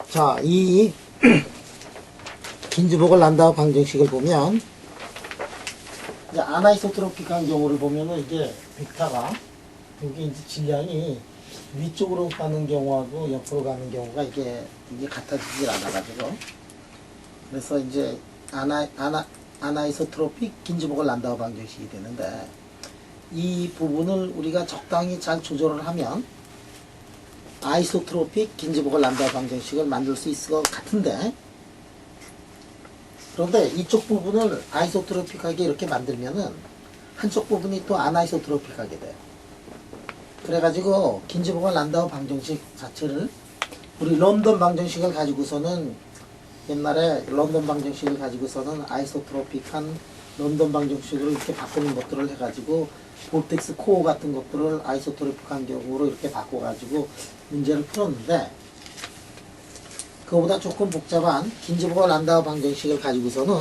자, 이 긴즈보글 란다우 방정식을 보면 이제 아나이소트로픽한 경우를 보면은 이게 벡터가 여기 이제 질량이 위쪽으로 가는 경우하고 옆으로 가는 경우가 이게 같아지질 않아가지고 그래서 이제 아나이소트로픽 긴즈보글 란다우 방정식이 되는데 이 부분을 우리가 적당히 잘 조절을 하면 아이소트로픽 긴즈보글 란다우 방정식을 만들 수 있을 것 같은데, 그런데 이쪽 부분을 아이소트로픽하게 이렇게 만들면은 한쪽 부분이 또 아나이소트로픽하게 돼요. 그래가지고 긴즈보글 란다우 방정식 자체를 우리 런던 방정식을 가지고서는 옛날에 런던 방정식을 가지고서는 아이소트로픽한 런던 방정식으로 이렇게 바꾸는 것들을 해가지고 볼텍스 코어 같은 것들을 아이소트로픽한 경우로 이렇게 바꿔가지고 문제를 풀었는데, 그거보다 조금 복잡한 긴즈보글 란다우 방정식을 가지고서는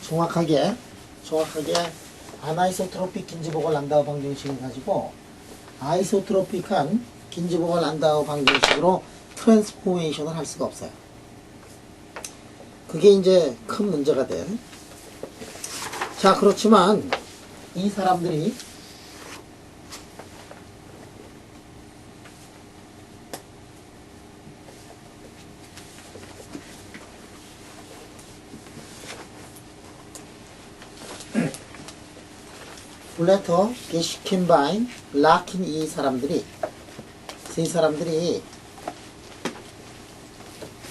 정확하게 아나이소트로픽 긴즈보글 란다우 방정식을 가지고 아이소트로픽한 긴즈보글 란다우 방정식으로 트랜스포메이션을 할 수가 없어요. 그게 이제 큰 문제가 돼. 자, 그렇지만 이 사람들이 블래터, 게시킨바인, 라킨 이 사람들이 세 사람들이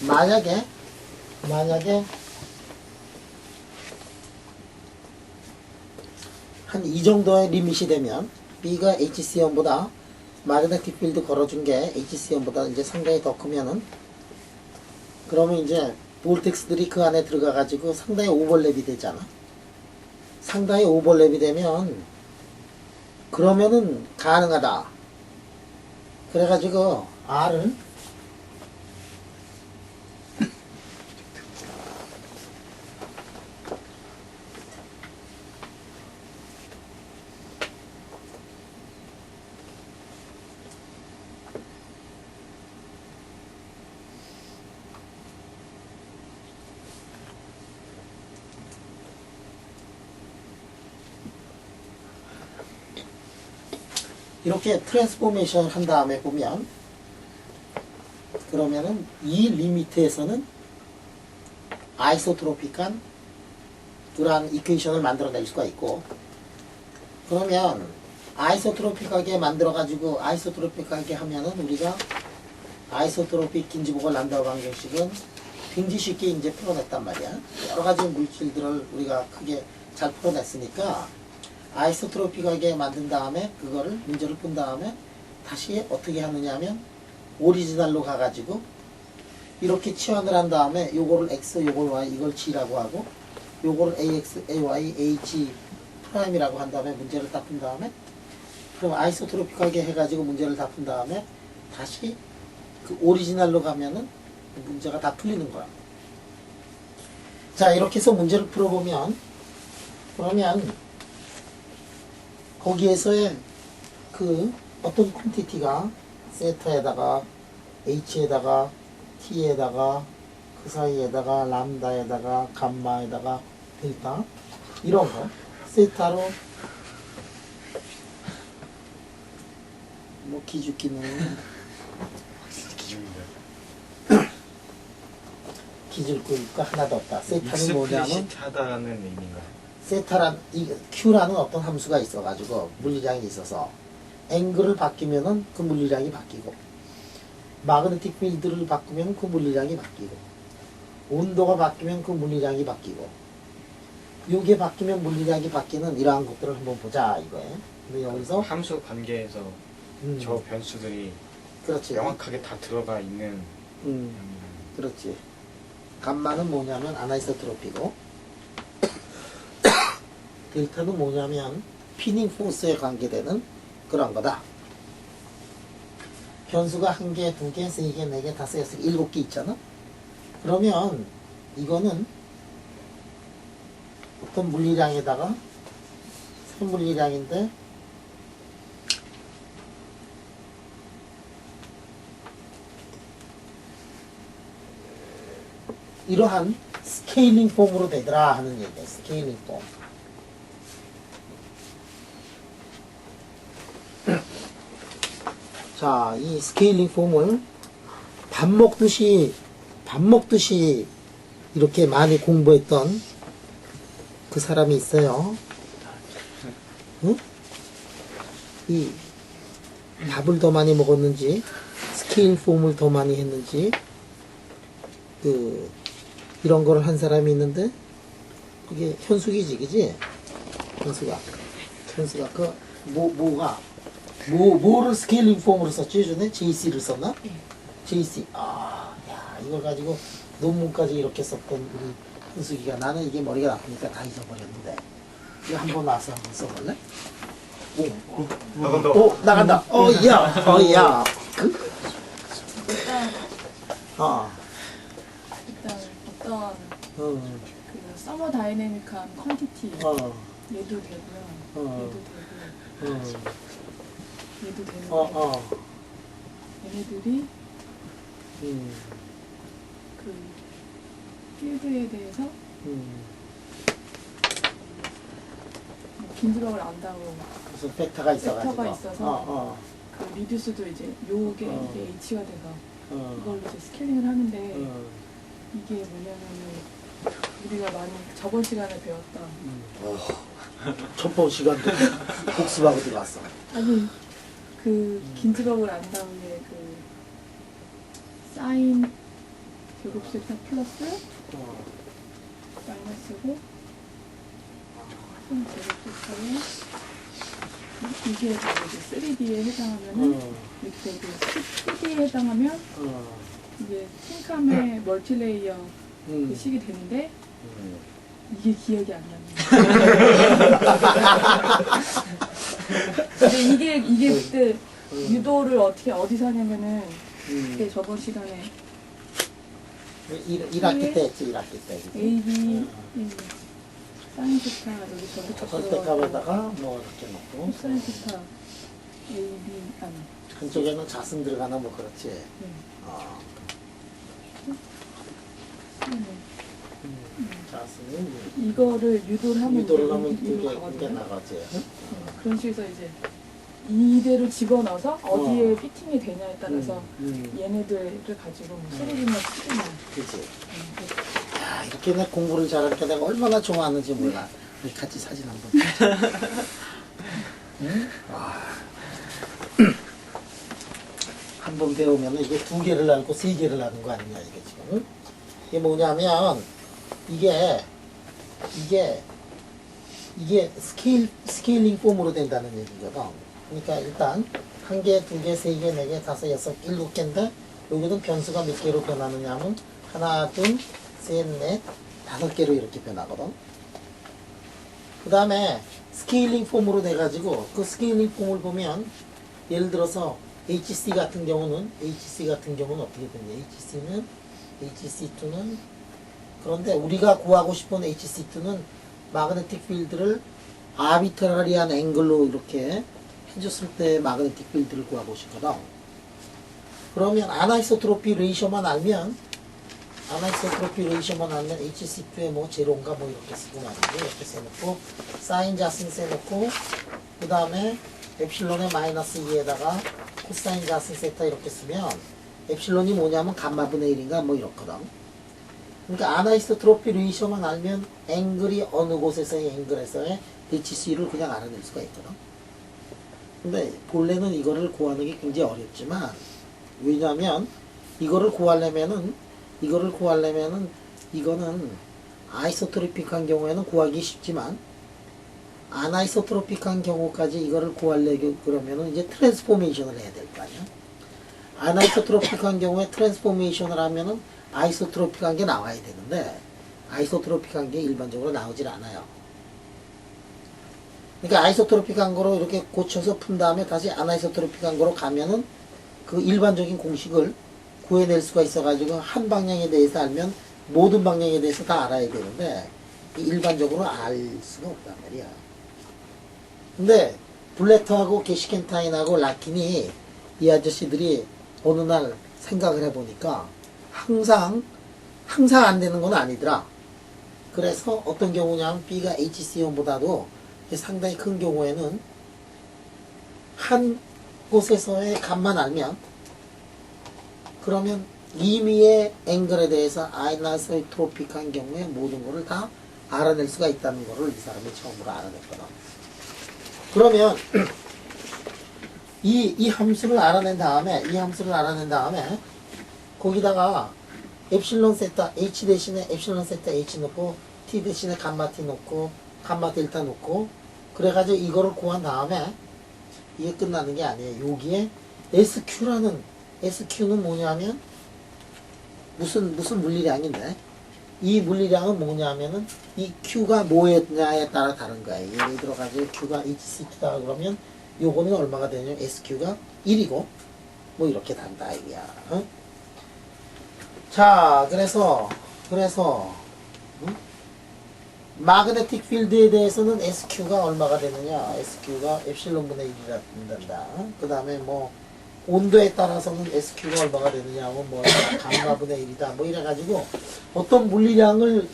만약에 한 이 정도의 리밋이 되면 B가 HC1보다 마그네틱 필드 걸어준 게 HC1보다 이제 상당히 더 크면은 그러면 이제 볼텍스들이 그 안에 들어가 가지고 상당히 오버랩이 되잖아. 상당히 오버랩이 되면 그러면은 가능하다. 그래가지고 R을 이렇게 트랜스포메이션 한 다음에 보면 그러면은 이 리미트에서는 아이소트로픽한 그러한 이퀘이션을 만들어낼 수가 있고, 그러면 아이소트로픽하게 만들어가지고 아이소트로픽하게 하면은 우리가 아이소트로픽 긴즈보글 란다우 방정식은 굉장히 쉽게 이제 풀어냈단 말이야. 여러 가지 물질들을 우리가 크게 잘 풀어냈으니까 아이소트로픽하게 만든 다음에 그거를 문제를 푼 다음에 다시 어떻게 하느냐 하면 오리지널로 가가지고 이렇게 치환을 한 다음에 요거를 X, 요걸 Y, 이걸 G라고 하고 요거를 AX, AY, AG 프라임이라고 한 다음에 문제를 다 푼 다음에 그럼 아이소트로픽하게 해가지고 문제를 다 푼 다음에 다시 그 오리지널로 가면은 문제가 다 풀리는 거야. 자, 이렇게 해서 문제를 풀어보면 그러면 거기에서의 그 어떤 퀀티티가 세타에다가 H에다가 T에다가 그 사이에다가 람다에다가 감마에다가 델타 이런 거 세타로 뭐 기죽기는 기줄 거니까 하나도 없다. 세타는 뭐냐면 익스플리시트하다는 의미인가요? 세타란 Q라는 어떤 함수가 있어가지고 물리량이 있어서 앵글을 바뀌면은 그 물리량이 바뀌고 마그네틱 필드를 바꾸면 그 물리량이 바뀌고 온도가 바뀌면 그 물리량이 바뀌고 요게 바뀌면 물리량이 바뀌는 이러한 것들을 한번 보자 이거예요. 근데 여기서 함수 관계에서 저 변수들이 그렇지. 명확하게 다 들어가 있는 그렇지. 감마는 뭐냐면 아나이소트로피고 델타는 뭐냐면 피닝 포스에 관계되는 그런 거다. 변수가 1개, 2개, 3개, 4개, 5개, 6개, 7개 있잖아. 그러면 이거는 어떤 물리량에다가 새 물리량인데 이러한 스케일링 폼으로 되더라 하는 얘기예요. 스케일링 폼. 자, 이 스케일링 폼을 밥 먹듯이 이렇게 많이 공부했던 그 사람이 있어요. 응? 이 밥을 더 많이 먹었는지 스케일 폼을 더 많이 했는지 이런 거를 한 사람이 있는데 그게 현숙이지, 그지? 현숙아 뭐를 스케일링 폼으로 썼지 예전에? JC를 썼나? JC. 야, 이걸 가지고 논문까지 이렇게 썼던 우리 현숙이가, 나는 이게 머리가 나쁘니까 다 잊어버렸는데 이거 한번 와서 한번 써볼래? 오, 나간다. 야. 일단 어떤 그 서머 다이내믹한 퀄티티 얘도 되고요. 얘도 되는데 얘네들이 그 필드에 대해서 긴드럭을 안다고 무슨 팩터가 있어가지고. 팩터가 있어서 그 리듀스도 이제 요게 이게 H가 돼서 이걸로 이제 스케일링을 하는데 이게 뭐냐면은 우리가 많이 저번 시간에 배웠던 첫 시간도 복습하고 들어왔어. 아니 그 긴드럭을 안 다음에 그 사인 제곱 세타 플러스 마이너스고 제곱 세타에 이게 이제 3D에 해당하면은 이렇게 되고 2D에 해당하면 이게 틴캄의 멀티레이어 그 식이 되는데 이게 기억이 안 납니다. 근데 이게 그때 유도를 어디서 하냐면은 그때 저번 시간에 1학기 때 했지, 1학기 때. A, B, 사인 세타 여기 선택값에다가 뭐 이렇게 놓고 사인 세타 A, B 아니 한쪽에는 자승 들어가나 뭐 그렇지. 자승은 이거를 유도를 하면 이게 가거든요. 나가지. 그런 식에서 이제 이대로 집어넣어서 어디에 피팅이 되냐에 따라서 얘네들을 가지고 뭐 시리즈나 시리즈나 그치. 야, 이렇게 내 공부를 잘하니까 내가 얼마나 좋아하는지 몰라. 우리 같이 사진 한번 찍자. 응? 한번 배우면 이게 2개를 알고 3개를 아는 거 아니냐, 이게 지금. 이게 뭐냐면, 이게 스케일링 폼으로 된다는 얘기거든. 그러니까 일단, 1개, 2개, 3개, 4개, 5, 6, 7개인데, 여기는 변수가 몇 개로 변하느냐 하면, 하나, 둘, 셋, 넷, 5개로 이렇게 변하거든. 그 다음에, 스케일링 폼으로 돼가지고, 그 스케일링 폼을 보면, 예를 들어서, HC 같은 경우는 어떻게 되냐? HC2는 그런데 우리가 구하고 싶은 HC2는 마그네틱 필드를 아비트라리한 앵글로 이렇게 해줬을 때 마그네틱 필드를 구하고 싶거든. 그러면 아나이소트로피 레이셔만 알면 HC2에 뭐 제로인가 뭐 이렇게 쓰고 말이지. 이렇게 써놓고 사인 자승 써놓고 그 다음에 엡실론의 마이너스 2에다가 코사인 자승 세타 이렇게 쓰면 엡실론이 뭐냐면 감마분의 1인가 뭐 이렇거든. 그러니까 아나이소트로피 레이셔만 알면 앵글이 어느 곳에서의 앵글에서의 HC를 그냥 알아낼 수가 있거든. 근데 본래는 이거를 구하는 게 굉장히 어렵지만 왜냐면 이거를 구하려면은 이거는 아이소트로픽한 경우에는 구하기 쉽지만 아나이소트로픽한 경우까지 이거를 구하려고 그러면은 이제 트랜스포메이션을 해야 될 거 아니야. 아나이소트로픽한 경우에 트랜스포메이션을 하면은 아이소트로픽한 게 나와야 되는데 아이소트로픽한 게 일반적으로 나오질 않아요. 그러니까 아이소트로픽한 거로 이렇게 고쳐서 푼 다음에 다시 아나이소트로픽한 거로 가면은 그 일반적인 공식을 구해낼 수가 있어가지고 한 방향에 대해서 알면 모든 방향에 대해서 다 알아야 되는데 일반적으로 알 수가 없단 말이야. 근데 블레터하고 게시켄타인하고 라킨이 이 아저씨들이 어느 날 생각을 해보니까 항상 항상 안 되는 건 아니더라. 그래서 어떤 경우냐면 B가 HCO보다도 상당히 큰 경우에는 한 곳에서의 값만 알면 그러면 임의의 앵글에 대해서 아이소트로픽한 경우에 모든 것을 다 알아낼 수가 있다는 것을 이 사람이 처음으로 알아냈거든. 그러면 이 함수를 알아낸 다음에 거기다가 엡실론 세타 H 대신에 엡실론 세타 H 넣고 T 대신에 감마 T 넣고 감마 델타 넣고 그래가지고 이거를 구한 다음에 이게 끝나는 게 아니에요. 여기에 SQ는 뭐냐면 무슨 물리량인데 이 물리량은 뭐냐면은 이 Q가 뭐였냐에 따라 다른 거예요. 예를 들어가지고 Q가 HCQ다 그러면 요거는 얼마가 되냐? SQ가 1이고 뭐 이렇게 단다 이거야. 어? 자, 그래서 마그네틱 필드에 대해서는 SQ가 얼마가 되느냐? SQ가 엡실론 분의 1이라 된다. 그 다음에 뭐 온도에 따라서는 SQ가 얼마가 되느냐? 뭐 감마분의 1이다. 뭐 이래가지고 어떤 물리량을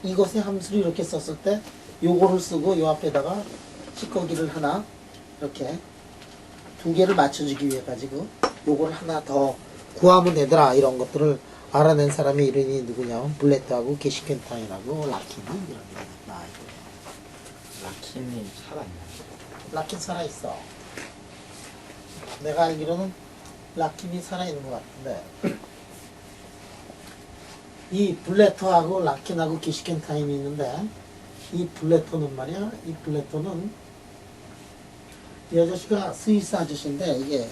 이것의 함수를 이렇게 썼을 때 요거를 쓰고 요 앞에다가 찌꺼기를 하나 이렇게 두 개를 맞춰주기 위해 가지고 요거를 하나 더 구하면 되더라. 이런 것들을 알아낸 사람의 이름이 누구냐면 블레트하고 게시켄타인하고 라킨이 이렇게 나와있고요. 라킨이 살아있나요? 라킨 살아있어. 내가 알기로는 라킨이 살아있는 것 같은데 이 블레터하고 라킨하고 게시켄타인이 있는데 이 블레터는 말이야. 이 블레터는 이 아저씨가 스위스 아저씨인데 이게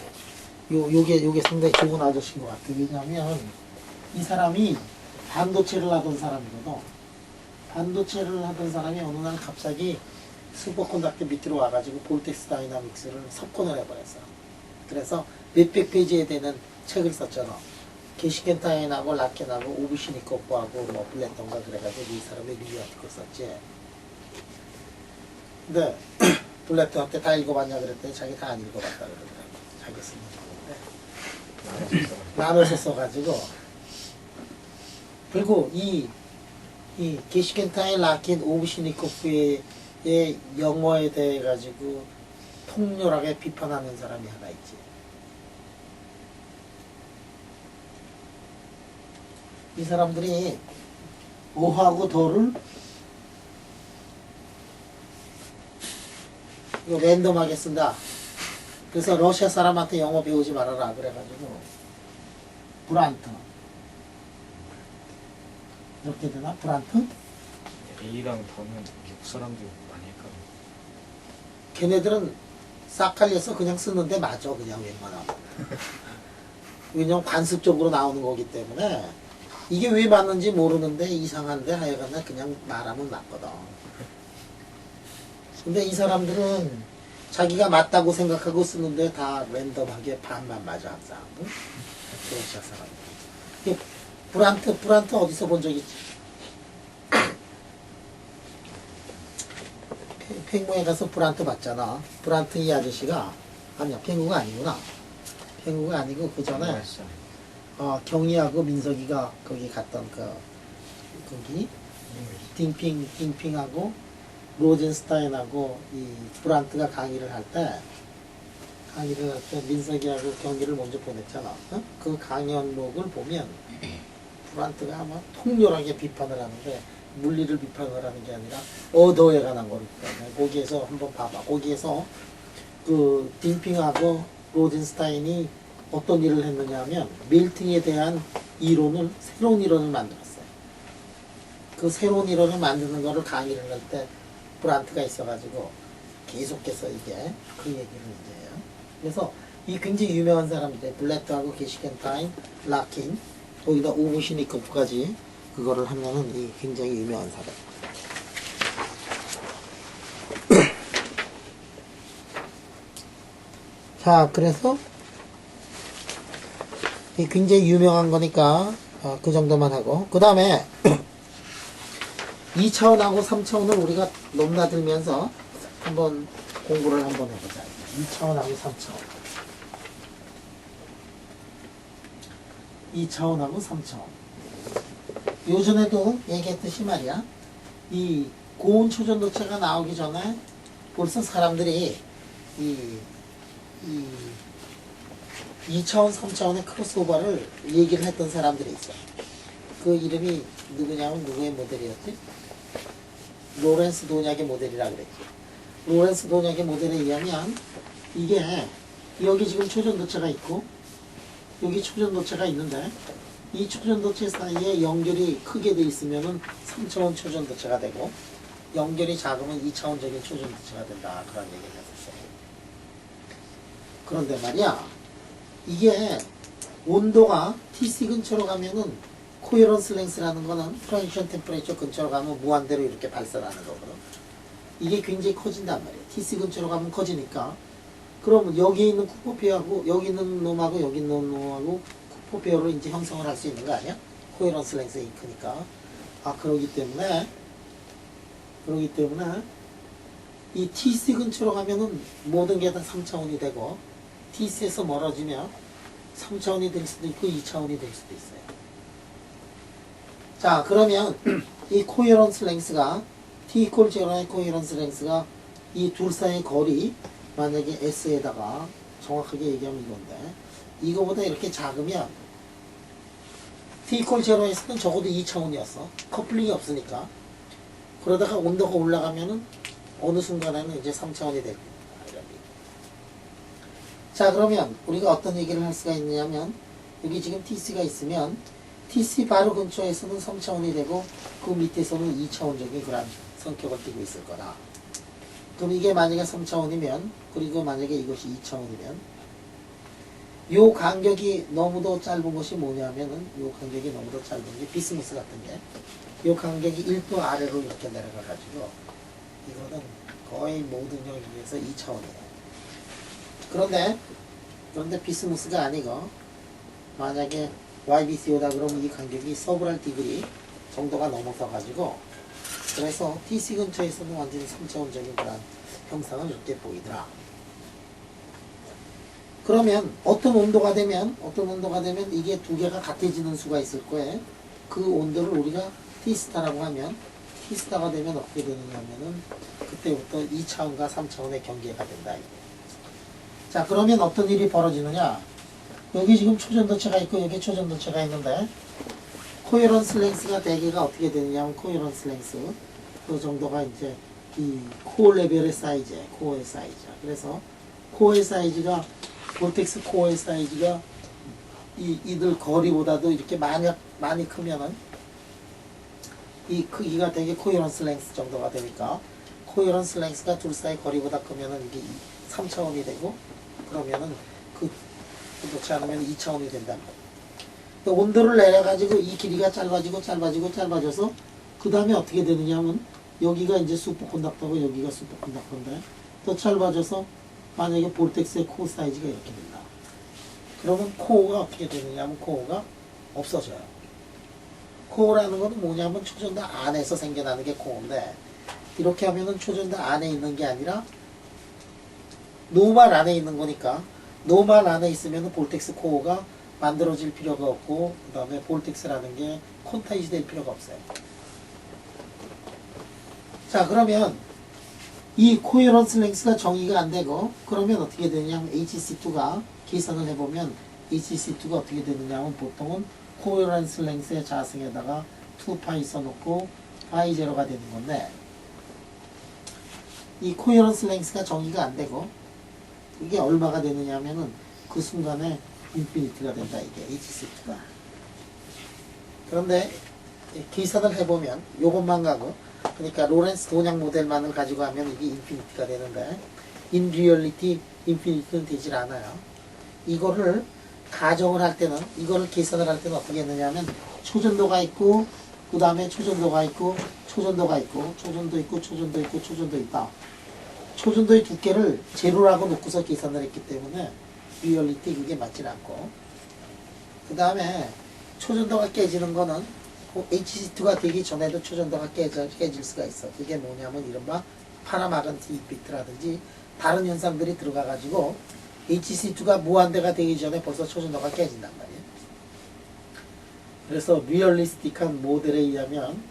요게 상당히 좋은 아저씨인 것 같아. 왜냐면 이 사람이 반도체를 하던 사람이거든. 반도체를 하던 사람이 어느 날 갑자기 슈퍼컨덕터 밑으로 와가지고 볼텍스 다이나믹스를 석권을 해버렸어. 그래서 몇백 페이지에 되는 책을 썼잖아. 게시켄타인하고 라켄하고 오브시니코프하고 뭐 블레턴가 그래가지고 이 사람이 리뷰 아티클 썼지. 근데 블레턴한테 다 읽어봤냐 그랬더니 자기 다 안 읽어봤다 그러더라고. 자기 쓰는 건데 나눠서 써가지고. 그리고 이 게시켄타인 라킨 오브시니코프의 영어에 대해 가지고 통렬하게 비판하는 사람이 하나 있지. 이 사람들이 어하고 더를 이거 랜덤하게 쓴다. 그래서 러시아 사람한테 영어 배우지 말아라 그래가지고 브란트 이렇게 되나? 브란트? A랑 더는 미국 사람들 많이 헷갈려. 걔네들은 싹칼려서 그냥 쓰는데 맞아. 그냥 웬만하면. 왜냐면 관습적으로 나오는 거기 때문에 이게 왜 맞는지 모르는데 이상한데 하여간에 그냥 말하면 맞거든. 근데 이 사람들은 자기가 맞다고 생각하고 쓰는데 다 랜덤하게 반만 맞아 항상. 러시아 사람들. 브란트 어디서 본 적 있지? 펭구에 가서 브란트 봤잖아. 브란트 이 아저씨가 아니야 펭구가 아니구나. 펭구가 아니고 그 전에 경희하고 민석이가 거기 갔던 거기 딩핑하고 로젠스타인하고 이 브란트가 강의를 할 때 민석이하고 경기를 먼저 보냈잖아. 어? 그 강연록을 보면 브란트가 아마 통렬하게 비판을 하는데 물리를 비판을 하는 게 아니라 어도에 관한 거를 거기에서 한번 봐봐. 거기에서 그 딩핑하고 로젠스타인이 어떤 일을 했느냐 하면 멜팅에 대한 새로운 이론을 만들었어요. 그 새로운 이론을 만드는 거를 강의를 할 때 브란트가 있어가지고 계속해서 이게 그 얘기를 이제 해요. 그래서 이 굉장히 유명한 사람들 블레트하고 게시켄타인, 라킨 거기다 오브시니코프까지 그거를 하면은 이 굉장히 유명한 사람. 자, 그래서 이 굉장히 유명한 거니까 그 정도만 하고 그 다음에 2차원하고 3차원을 우리가 넘나들면서 한번 공부를 한번 해보자. 2차원하고 3차원. 2차원하고 3차원. 요전에도 얘기했듯이 말이야. 이 고온 초전도체가 나오기 전에 벌써 사람들이 이 2차원, 3차원의 크로스오버를 얘기를 했던 사람들이 있어. 그 이름이 누구냐면 누구의 모델이었지? 로렌스 도냐의 모델이라 그랬지. 로렌스 도냐의 모델에 의하면 이게 여기 지금 초전도체가 있고 여기 초전도체가 있는데 이 초전도체 사이에 연결이 크게 돼 있으면은 3차원 초전도체가 되고 연결이 작으면 2차원적인 초전도체가 된다. 그런 얘기를 했었어요. 그런데 말이야 이게 온도가 TC 근처로 가면은 코헤런스 랭스라는 거는 트랜지션 템퍼레이처 근처로 가면 무한대로 이렇게 발산하는 거거든. 이게 굉장히 커진단 말이야. TC 근처로 가면 커지니까 그러면 여기 있는 쿠퍼페어하고 여기 있는 놈하고 여기 있는 놈하고 쿠퍼페어로 이제 형성을 할 수 있는 거 아니야? 코헤런스 랭스가 크니까. 아 그러기 때문에 이 TC 근처로 가면은 모든 게 다 3차원이 되고 TC에서 멀어지면 3차원이 될 수도 있고 2차원이 될 수도 있어요. 자 그러면 이 코헤런스 랭스가 T 이퀄 제로의 코헤런스 랭스가 이 둘 사이의 거리 만약에 S에다가 정확하게 얘기하면 이건데 이거보다 이렇게 작으면 T 이퀄 제로에서는 적어도 2차원이었어. 커플링이 없으니까. 그러다가 온도가 올라가면은 어느 순간에는 이제 3차원이 될 거야. 자 그러면 우리가 어떤 얘기를 할 수가 있느냐면 여기 지금 TC가 있으면 TC 바로 근처에서는 3차원이 되고 그 밑에서는 2차원적인 그런 성격을 띠고 있을 거다. 그럼 이게 만약에 3차원이면 그리고 만약에 이것이 2차원이면 요 간격이 너무도 짧은 것이 뭐냐면은 요 간격이 너무도 짧은 게 비스무스 같은 게 요 간격이 1도 아래로 이렇게 내려가 가지고 이거는 거의 모든 영역에서 2차원이에요. 그런데 비스무스가 아니고 만약에 YBCO다 그러면 이 간격이 서브랄 디그리 정도가 넘어서 가지고 그래서 TC 근처에서는 완전히 3차원적인 그런 형상을 이렇게 보이더라. 그러면 어떤 온도가 되면 이게 두 개가 같아지는 수가 있을 거예요. 그 온도를 우리가 T스타라고 하면 T스타가 되면 어떻게 되느냐 하면은 그때부터 2차원과 3차원의 경계가 된다. 자 그러면 어떤 일이 벌어지느냐. 여기 지금 초전도체가 있고 여기 초전도체가 있는데 코헤런스 랭스가 대개가 어떻게 되느냐 하면 코헤런스 랭스 그 정도가 이제 이 코어 레벨의 사이즈에 코어의 사이즈. 그래서 코어의 사이즈가 볼텍스 코어의 사이즈가 이들 거리보다도 이렇게 많이 크면은 이 크기가 되게 코헤런스 랭스 정도가 되니까 코헤런스 랭스가 둘 사이 거리보다 크면은 이게 3차원이 되고 그러면은 그렇지 않으면 2차원이 된단 말이에요. 온도를 내려가지고 이 길이가 짧아져서 그 다음에 어떻게 되느냐 하면 여기가 이제 슈퍼컨덕터고 여기가 슈퍼컨덕터인데 더 짧아져서 만약에 볼텍스의 코어 사이즈가 이렇게 된다. 그러면 코어가 어떻게 되느냐 하면 코어가 없어져요. 코어라는 건 뭐냐면 초전도 안에서 생겨나는 게 코어인데 이렇게 하면은 초전도 안에 있는 게 아니라 노멀 안에 있는 거니까 노멀 안에 있으면 볼텍스 코어가 만들어질 필요가 없고 그 다음에 볼텍스라는 게 콘타이즈 될 필요가 없어요. 자 그러면 이 코헤런스 랭스가 정의가 안 되고 그러면 어떻게 되냐면 HC2가 계산을 해보면 HC2가 어떻게 되느냐 하면 보통은 코헤런스 랭스의 자승에다가 2파이 써놓고 파이 제로가 되는 건데 이 코헤런스 랭스가 정의가 안 되고 이게 얼마가 되느냐 하면은 그 순간에 인피니티가 된다. 이게 HC2가. 그런데 계산을 해보면 요것만 가고 그러니까 로렌스 도냥 모델만을 가지고 하면 이게 인피니티가 되는데 in reality 인피니티는 되질 않아요. 이거를 가정을 할 때는 이거를 계산을 할 때는 어떻게 했느냐 하면 초전도가 있고 그 다음에 초전도가 있고 초전도가 있고 초전도 있고 초전도 있고 초전도 있다. 초전도의 두께를 제로라고 놓고서 계산을 했기 때문에 리얼리티 그게 맞질 않고 그 다음에 초전도가 깨지는 거는 HC2가 되기 전에도 초전도가 깨질 수가 있어. 그게 뭐냐면 이른바 파라마그네틱 이펙트라든지 다른 현상들이 들어가 가지고 HC2가 무한대가 되기 전에 벌써 초전도가 깨진단 말이에요. 그래서 리얼리스틱한 모델에 의하면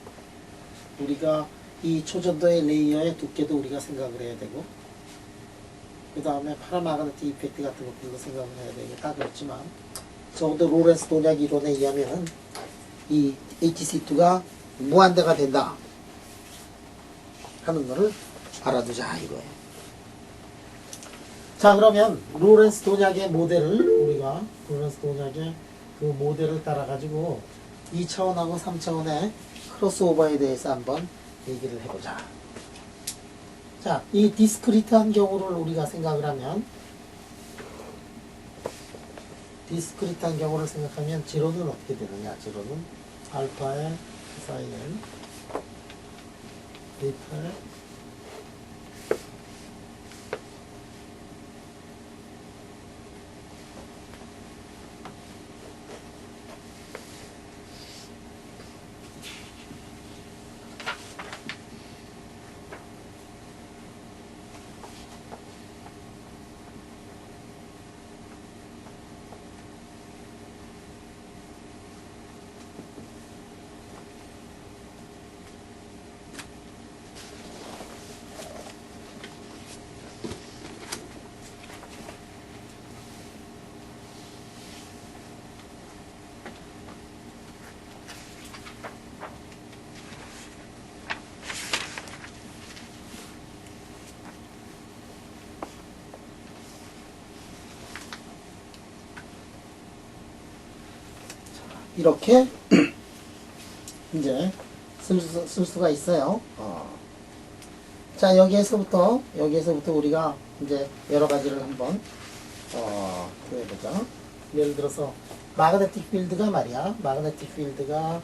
우리가 이 초전도의 레이어의 두께도 우리가 생각을 해야 되고, 그 다음에 파라마그네틱 이펙트 같은 것들도 생각을 해야 되고, 다 그렇지만 적어도 로렌스 동약 이론에 의하면 이 HC2가 무한대가 된다 하는 거를 알아두자 이거예요. 자, 그러면 로렌스 동약의 모델을 우리가 로렌스 동약의 그 모델을 따라 가지고 2차원하고 3차원의 크로스오버에 대해서 한번 얘기를 해보자. 자, 이 디스크리트한 경우를 우리가 생각을 하면, 디스크리트한 경우를 생각하면 제로는 어떻게 되느냐? 제로는 알파의 사인 베타의 이렇게 이제 쓸 수가 있어요. 자, 여기에서부터 우리가 이제 여러 가지를 한번 해보자. 예를 들어서 마그네틱 필드가 말이야. 마그네틱 필드가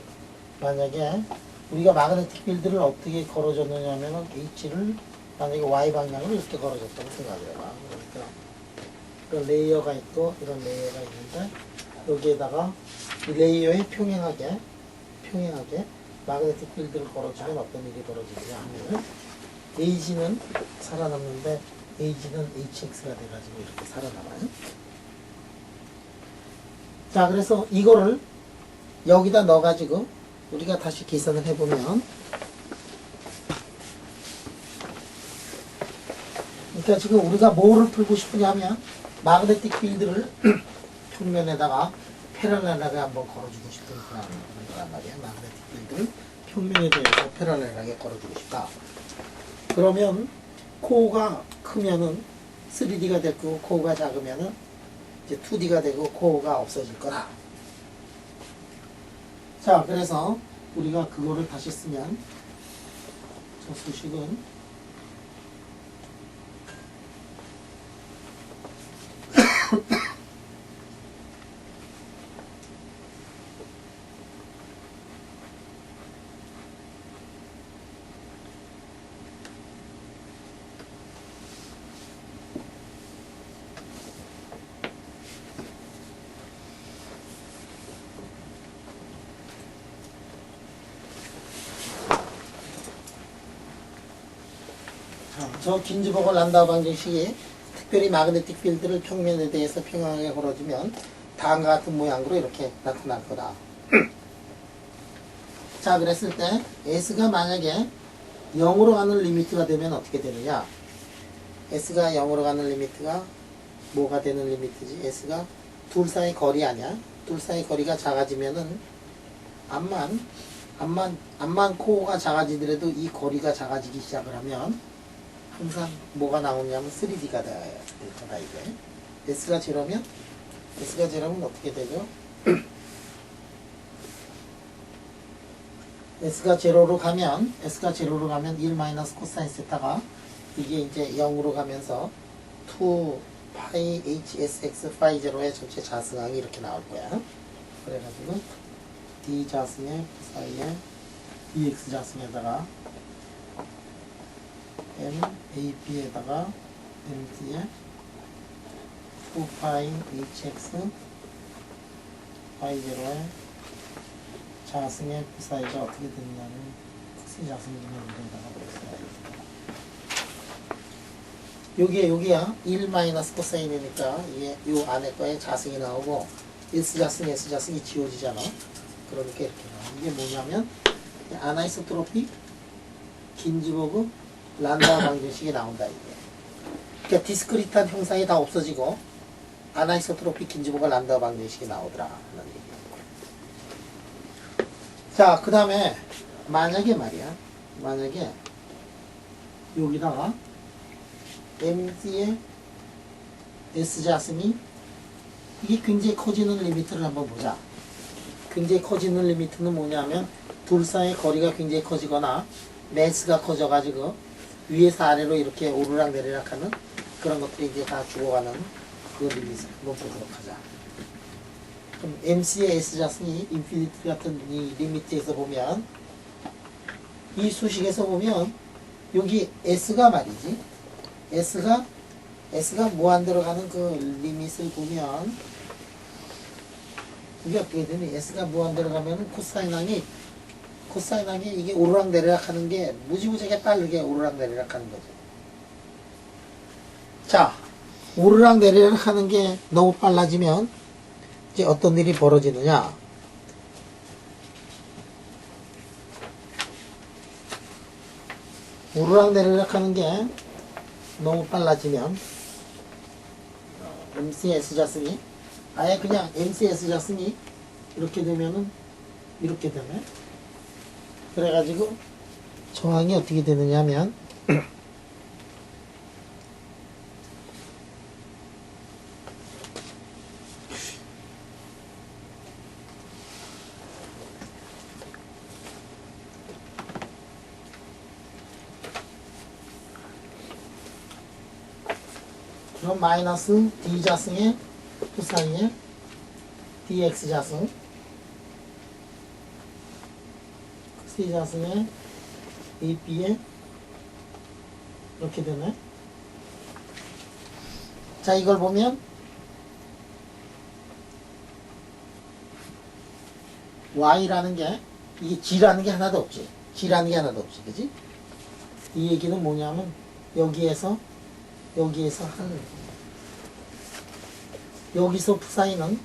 만약에 우리가 마그네틱 필드를 어떻게 걸어줬느냐 하면은 H를 만약에 Y 방향으로 이렇게 걸어줬다고 생각해봐. 그러니까 이런 레이어가 있고 이런 레이어가 있는데 여기에다가 이 레이어에 평행하게 마그네틱 필드를 걸어주면 어떤 일이 벌어지느냐 하면 AG는 살아남는데 AG는 HX가 돼가지고 이렇게 살아남아요. 자, 그래서 이거를 여기다 넣어가지고 우리가 다시 계산을 해보면, 그러니까 지금 우리가 뭐를 풀고 싶으냐 하면 마그네틱 필드를 평면에다가 패러렐하게 한번 걸어주고 싶은 그런 거란 말이야. 마그네틱 필드를 평면에 대해서 패러렐하게 걸어주고 싶다. 그러면 코어가 크면은 3D가 될 거고, 코어가 작으면은 이제 2D가 되고 코어가 없어질 거다. 자, 그래서 우리가 그거를 다시 쓰면 저 수식은 저 긴즈버거 란다우 방정식이 특별히 마그네틱 필드를 평면에 대해서 평행하게 걸어주면 다음과 같은 모양으로 이렇게 나타날 거다. 자, 그랬을 때 S가 만약에 0으로 가는 리미트가 되면 어떻게 되느냐? S가 0으로 가는 리미트가 뭐가 되는 리미트지? S가 둘 사이 거리 아니야? 둘 사이 거리가 작아지면은 암만 코어가 작아지더라도 이 거리가 작아지기 시작을 하면 항상 뭐가 나오냐면 3D가 될 거다 이거예요. S가 제로면 어떻게 되죠? S가 제로로 가면 1 마이너스 코사인 세타가 이게 이제 0으로 가면서 2 파이 HSX 파이 제로의 전체 자승항이 이렇게 나올 거야. 그래가지고 D 자승에 사이에 DX 자승에다가 M, AP에다가 MT에 2파이 HX Y0의 자승의 사이가 어떻게 되느냐는 특수 자승기능에다가 보겠습니다. 여기야 1 마이너스 코사인이니까 이게 요 안에 거에 자승이 나오고 S 자승이 지워지잖아. 그러니까 이렇게 나와. 이게 뭐냐면 아나이소트로피 긴즈버그 란다우 방정식이 나온다 이게. 그러니까 디스크리트한 형상이 다 없어지고 아나이소트로피 긴즈버그 란다우 방정식이 나오더라 하는 얘기예요. 자, 그 다음에 만약에 말이야, 만약에 여기다가 MC의 S자승이 이게 굉장히 커지는 리미트를 한번 보자. 굉장히 커지는 리미트는 뭐냐면 둘 사이의 거리가 굉장히 커지거나 매스가 커져가지고 위에서 아래로 이렇게 오르락 내리락 하는 그런 것들이 이제 다 죽어가는 그 리미트를 한번 보도록 하자. 그럼 MC의 S자승이 인피니티 같은 이 리미트에서 보면 이 수식에서 보면 여기 S가 말이지 S가 무한대로 가는 그 리밋을 보면 이게 어떻게 되니? S가 무한대로 가면 코사인항이 이게 오르락 내리락 하는 게 무지무지하게 빠르게 오르락 내리락 하는 거죠. 자, 오르락 내리락 하는 게 너무 빨라지면 이제 어떤 일이 벌어지느냐? 오르락 내리락 하는 게 너무 빨라지면 MCS 자승이 아예 그냥 MCS 자승이 이렇게 되면은 이렇게 되네. 그래가지고 저항이 어떻게 되느냐 하면 그럼 마이너스 D자승의 코사인의 DX자승 C자승의 AB에 이렇게 되네. 자, 이걸 보면 Y라는 게 이게 G라는 게 하나도 없지. G라는 게 하나도 없지. 그지? 이 얘기는 뭐냐면 여기에서 여기서 푸사인은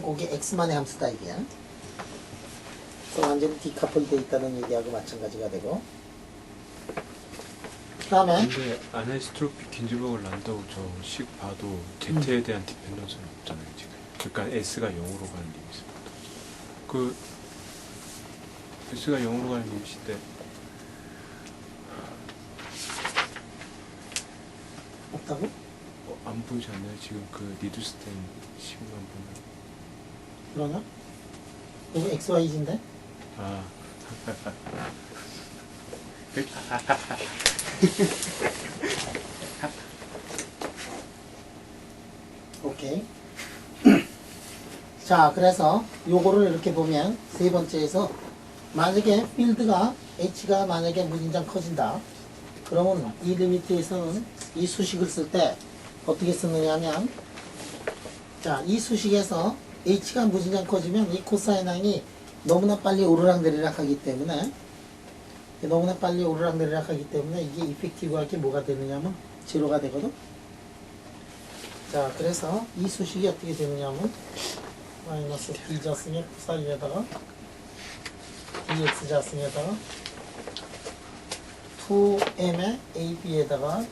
거기 x만의 함수다 이게야. 그래서 완전히 디카플 돼 있다는 얘기하고 마찬가지가 되고. 그 다음에 근데 아나이스트로피 긴즈버그 란다우 저 식 봐도 Z에 대한 디펜던스는 없잖아요 지금. 그러니까 S가 0으로 가는 리밋을 봐도 그 S가 0으로 가는 리밋인데 없다고? 안 보이지 않나요? 지금 그 리두스된 식만 보면 그러나? 여기 XYZ인데? 아 오케이. 자, 그래서 요거를 이렇게 보면 세 번째에서 만약에 필드가 H가 만약에 무진장 커진다. 그러면 이 리미트에서는 이 수식을 쓸 때 어떻게 쓰느냐 하면 자, 이 수식에서 H가 무진장 커지면 이 코사인항이 너무나 빨리 오르락 내리락 하기 때문에 이게 이펙티브하게 뭐가 되느냐면 제로가 되거든. 자, 그래서 이 수식이 어떻게 되느냐면 마이너스 D자승의 코사인에다가 DX자승에다가 2M의 AB에다가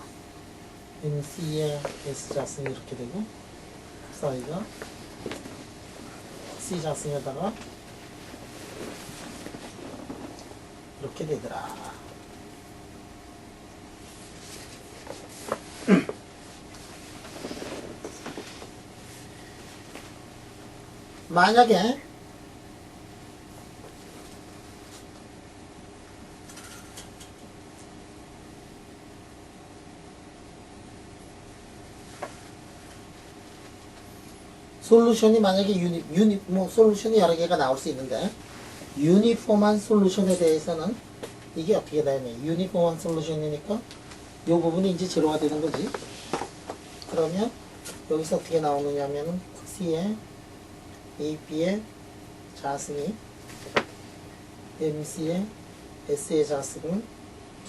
MC의 S자승이 이렇게 되고 사이가 C자승에다가 이렇게 되더라. 만약에 솔루션이 만약에 솔루션이 여러 개가 나올 수 있는데 유니폼한 솔루션에 대해서는 이게 어떻게 되냐면 유니폼한 솔루션이니까 이 부분이 이제 제로가 되는 거지. 그러면 여기서 어떻게 나오느냐 하면은 C의 AB의 자승이 MC의 S의 자승은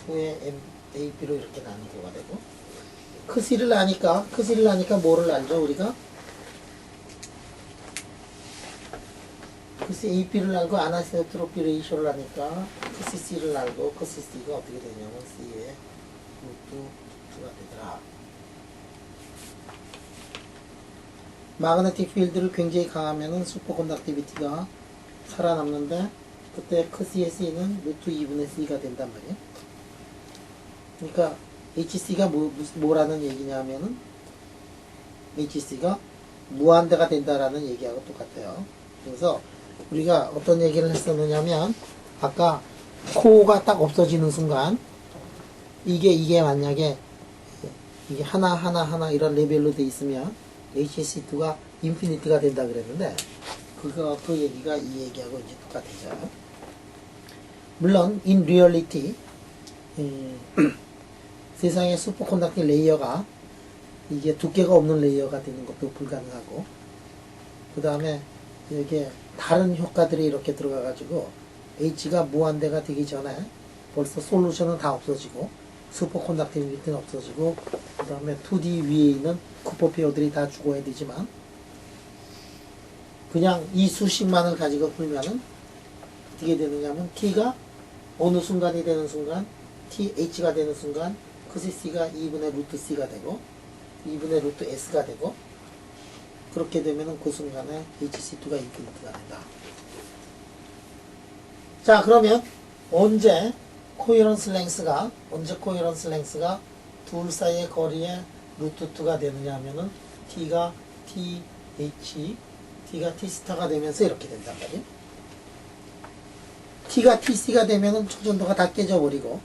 2의 AB로 이렇게 나누고가 되고 크시를 아니까 뭐를 알죠 우리가? 글쎄 AP를 알고 아나이소트로피 레이쇼를 하니까 커시 C를 알고 커시 C가 어떻게 되냐면 C의 루트 2가 되더라. 마그네틱 필드를 굉장히 강하면은 슈퍼컨덕티비티가 살아남는데 그때 커시의 C는 루트 2분의 C가 된단 말이에요. 그러니까 HC가 뭐라는 얘기냐면은 HC가 무한대가 된다라는 얘기하고 똑같아요. 그래서 우리가 어떤 얘기를 했었느냐면 아까 코어가 딱 없어지는 순간 이게 만약에 이게 하나 이런 레벨로 돼 있으면 HC2가 인피니티가 된다 그랬는데 그 얘기가 이 얘기하고 이제 똑같아져요. 물론 in reality 세상의 슈퍼컨덕팅 레이어가 이게 두께가 없는 레이어가 되는 것도 불가능하고 그 다음에 여기에 다른 효과들이 이렇게 들어가 가지고 H가 무한대가 되기 전에 벌써 솔루션은 다 없어지고 슈퍼컨덕티비티는 없어지고 그 다음에 2D 위에 있는 쿠퍼 페어들이 다 죽어야 되지만 그냥 이 수식만을 가지고 풀면은 어떻게 되느냐면 T가 어느 순간이 되는 순간 H가 되는 순간 커시 C가 2분의 루트 C가 되고 2분의 루트 S가 되고 그렇게 되면은 그 순간에 HC2가 인피니트가 된다. 자, 그러면 언제 코헤런스 랭스가 둘 사이의 거리의 루트 2가 되느냐 하면은 T가 T가 T스타가 되면서 이렇게 된단 말이에요. T가 TC가 되면은 초전도가 다 깨져버리고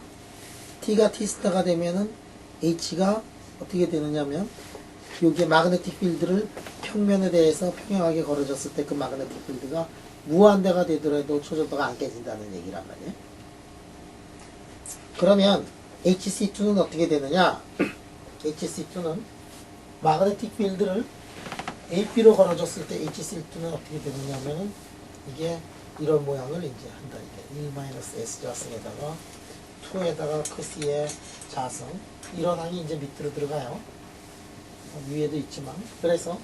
T가 T스타가 되면은 H가 어떻게 되느냐면 여기에 마그네틱 필드를 평면에 대해서 평행하게 걸어졌을 때 그 마그네틱 필드가 무한대가 되더라도 초전도가 안 깨진다는 얘기란 말이에요. 그러면 HC2는 어떻게 되느냐? HC2는 마그네틱 필드를 AP로 걸어줬을 때 HC2는 어떻게 되느냐면 이게 이런 모양을 이제 한다. 이게 1-S 자승에다가 2에다가 커시의 자승 이런 항이 이제 밑으로 들어가요. 위에도 있지만 그래서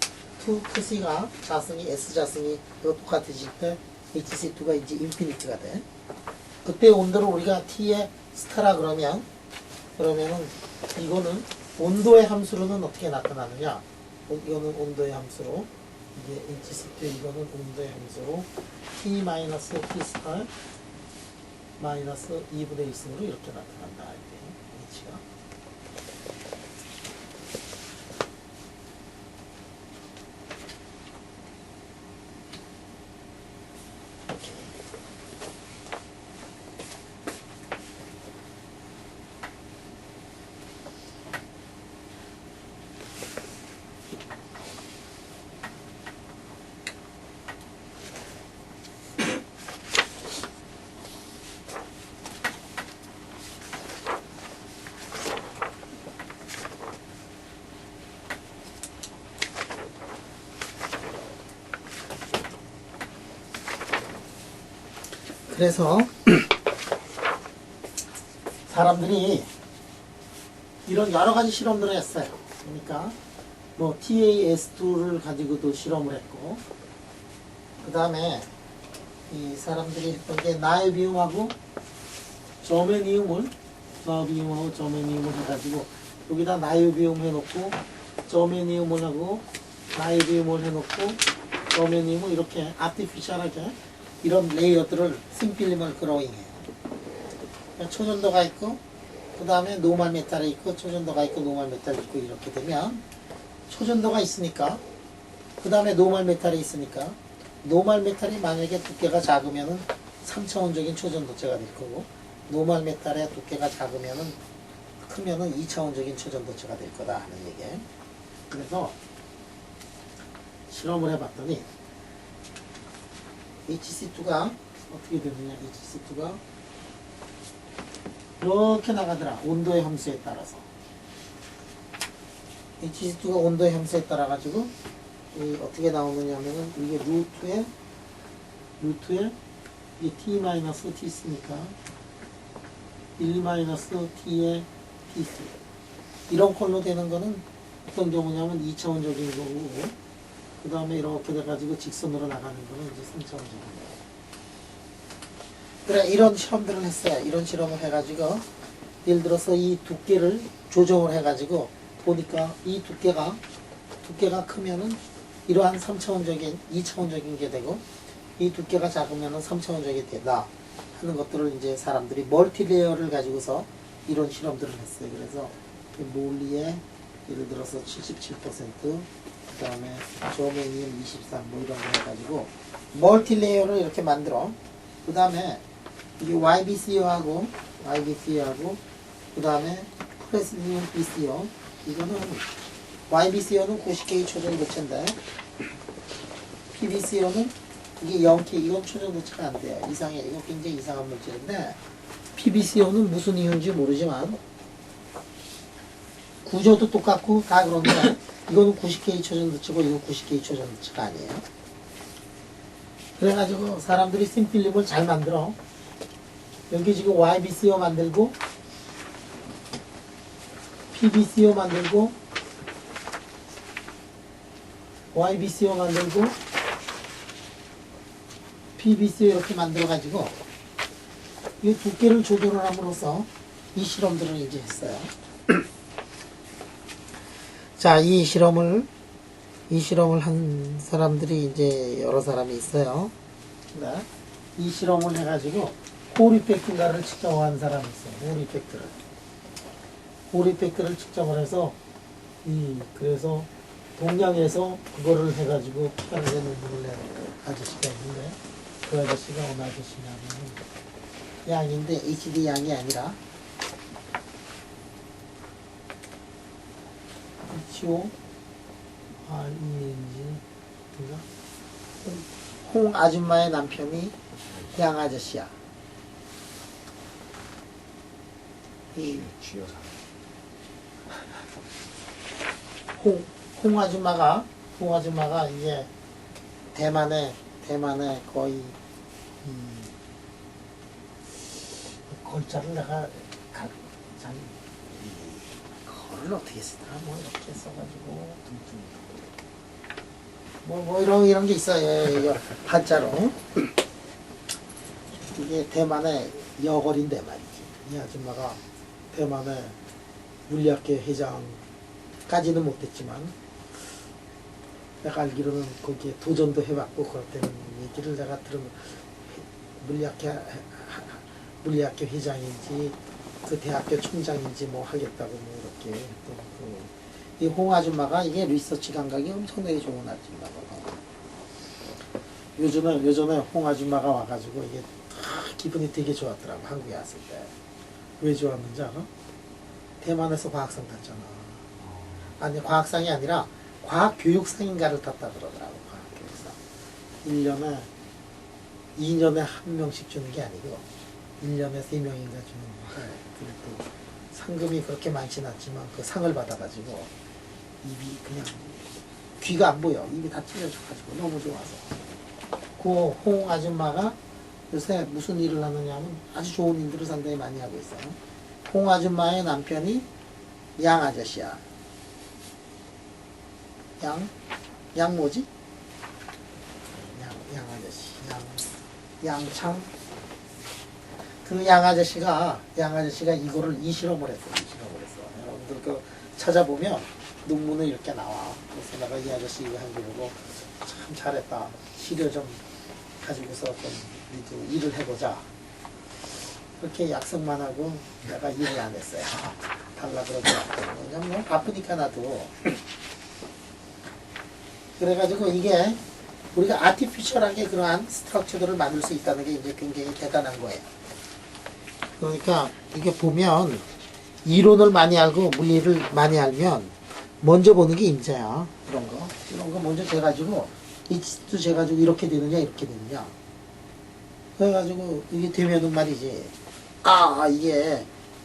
2 커시가 자승이 S 자승이 똑같아질 때 HC2가 이제 인피니트가 돼. 그때 온도를 우리가 T의 스타라 그러면은 이거는 온도의 함수로는 어떻게 나타나느냐? 이거는 온도의 함수로 이게 HC2 이거는 온도의 함수로 T-T 스타 마이너스 2분의 1승으로 이렇게 나타난다. 이게 H가. 그래서 사람들이 이런 여러 가지 실험들을 했어요. 그러니까 뭐 TAS2를 가지고도 실험을 했고 그 다음에 이 사람들이 했던 게 나이비움하고 저메니움을 해가지고 여기다 나이비움 해놓고 저메니움을 하고 나이비움을 해놓고 저메니움을 이렇게 아티피셜하게 이런 레이어들을 심필리멀 그로잉해요. 초전도가 있고 그 다음에 노멀 메탈이 있고 초전도가 있고 노멀 메탈이 있고 이렇게 되면 초전도가 있으니까 그 다음에 노멀 메탈이 있으니까 노멀 메탈이 만약에 두께가 작으면은 3차원적인 초전도체가 될 거고 노멀 메탈의 두께가 작으면은 크면은 2차원적인 초전도체가 될 거다 하는 얘기예요. 그래서 실험을 해봤더니 HC2가 어떻게 되느냐? HC2가 이렇게 나가더라. 온도의 함수에 따라서. HC2가 온도의 함수에 따라 가지고 어떻게 나오느냐면은 이게 루트에 이게 T-T 있으니까 1-T의 TC 이런 컬로 되는 거는 어떤 경우냐면 2차원적인 거고 그 다음에 이렇게 돼가지고 직선으로 나가는 거는 이제 3차원적인 거예요. 그래, 이런 실험들을 했어요. 이런 실험을 해가지고, 예를 들어서 이 두께를 조정을 해가지고, 보니까 이 두께가 크면은 이러한 3차원적인, 2차원적인 게 되고, 이 두께가 작으면은 3차원적이 되다 하는 것들을 이제 사람들이 멀티레이어를 가지고서 이런 실험들을 했어요. 그래서 몰리에 예를 들어서 77%, 그 다음에 저메니움 23, 뭐 이런 거 해가지고 멀티레이어를 이렇게 만들어. 그 다음에 이게 YBCO하고 그 다음에 프레시디움 BCO, 이거는 YBCO는 90K 초전 교체인데 PBCO는 이게 0K, 이건 초전 교체가 안 돼요. 이상해. 이거 굉장히 이상한 물질인데 PBCO는 무슨 이유인지 모르지만 구조도 똑같고 다 그런데 이거는 90K 초전 교체고 이건 90K 초전 교체가 아니에요. 그래가지고 사람들이 싱필름을 잘 만들어. 여기 지금 YBCO 만들고 PBCO 만들고 YBCO 만들고 PBCO 이렇게 만들어가지고 이 두께를 조절을 함으로써 이 실험들을 이제 했어요. 자, 이 실험을 한 사람들이 이제 여러 사람이 있어요. 네. 이 실험을 해가지고 홀 이펙트인가를 측정한 사람이 있어요. 홀 이펙트를 측정을 해서 그래서 동양에서 그거를 해가지고 피카르의 논문을 낸 아저씨가 있는데 그 아저씨가 어느 아저씨냐면 양인데 HD 양이 아니라 HO RENG인가? 홍 아줌마의 남편이 양 아저씨야. 쥐어서. 홍 아줌마가 이제 대만에 거의 글자를 내가 글을 어떻게 쓰더라, 뭐 이렇게 써가지고 뭐 이런 게 있어요. 이거 한자로 이게 대만의 여걸인데 말이지. 이 아줌마가 대만의 물리학회 회장까지는 못했지만 내가 알기로는 거기에 도전도 해봤고 그렇다는 얘기를 내가 들으면 물리학회 회장인지 그 대학교 총장인지 뭐 하겠다고 뭐 이렇게 이 홍 아줌마가 이게 리서치 감각이 엄청나게 좋은 아줌마거든요. 요즘에 홍 아줌마가 와가지고 이게 기분이 되게 좋았더라고. 한국에 왔을 때. 왜 좋았는지 알아? 대만에서 과학상 탔잖아. 아니 과학상이 아니라 과학교육상인가를 탔다 그러더라고. 과학교육상. 2년에 한 명씩 주는 게 아니고 1년에 3명인가 주는 거니까 그것도 상금이 그렇게 많지는 않지만 그 상을 받아가지고 입이 그냥 귀가 안 보여. 입이 다 찢어져가지고 너무 좋아서 그 홍 아줌마가 요새 무슨 일을 하느냐면 아주 좋은 일들을 상당히 많이 하고 있어요. 홍 아줌마의 남편이 양 아저씨야. 양 뭐지? 양 아저씨. 양창. 그 양 아저씨가 이거를 이 실험을 했어. 여러분들 그 찾아보면 논문은 이렇게 나와. 그래서 내가 이 아저씨 이거 한 거 보고 참 잘했다. 시료 좀 가지고서 좀 일을 해보자. 그렇게 약속만 하고 내가 일을 안 했어요. 달라 그러더라고. 왜냐면 너무 바쁘니까 나도. 그래가지고 이게 우리가 아티피셜하게 그러한 스트럭처들을 만들 수 있다는 게 이제 굉장히 대단한 거예요. 그러니까 이게 보면 이론을 많이 알고 물리를 많이 알면 먼저 보는 게 임자야. 이런 거 먼저 재가지고 이도 재가지고 이렇게 되느냐 그래가지고 이게 되면은 말이지. 이게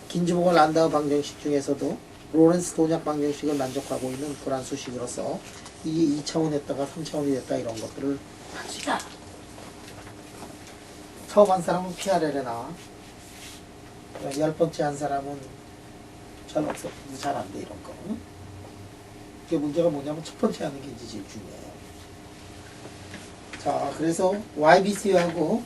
긴즈보글 란다우 방정식 중에서도 로렌스 도작 방정식을 만족하고 있는 그런 수식으로서 이게 2차원 했다가 3차원이 됐다 이런 것들을 할 수 있다. 처음 한 사람은 PRL에 나와. 10번째 한 사람은 잘 안 돼 이런 거. 이게 문제가 뭐냐면 첫 번째 하는 게 이제 제일 중요해요. 자, 그래서 YBCU하고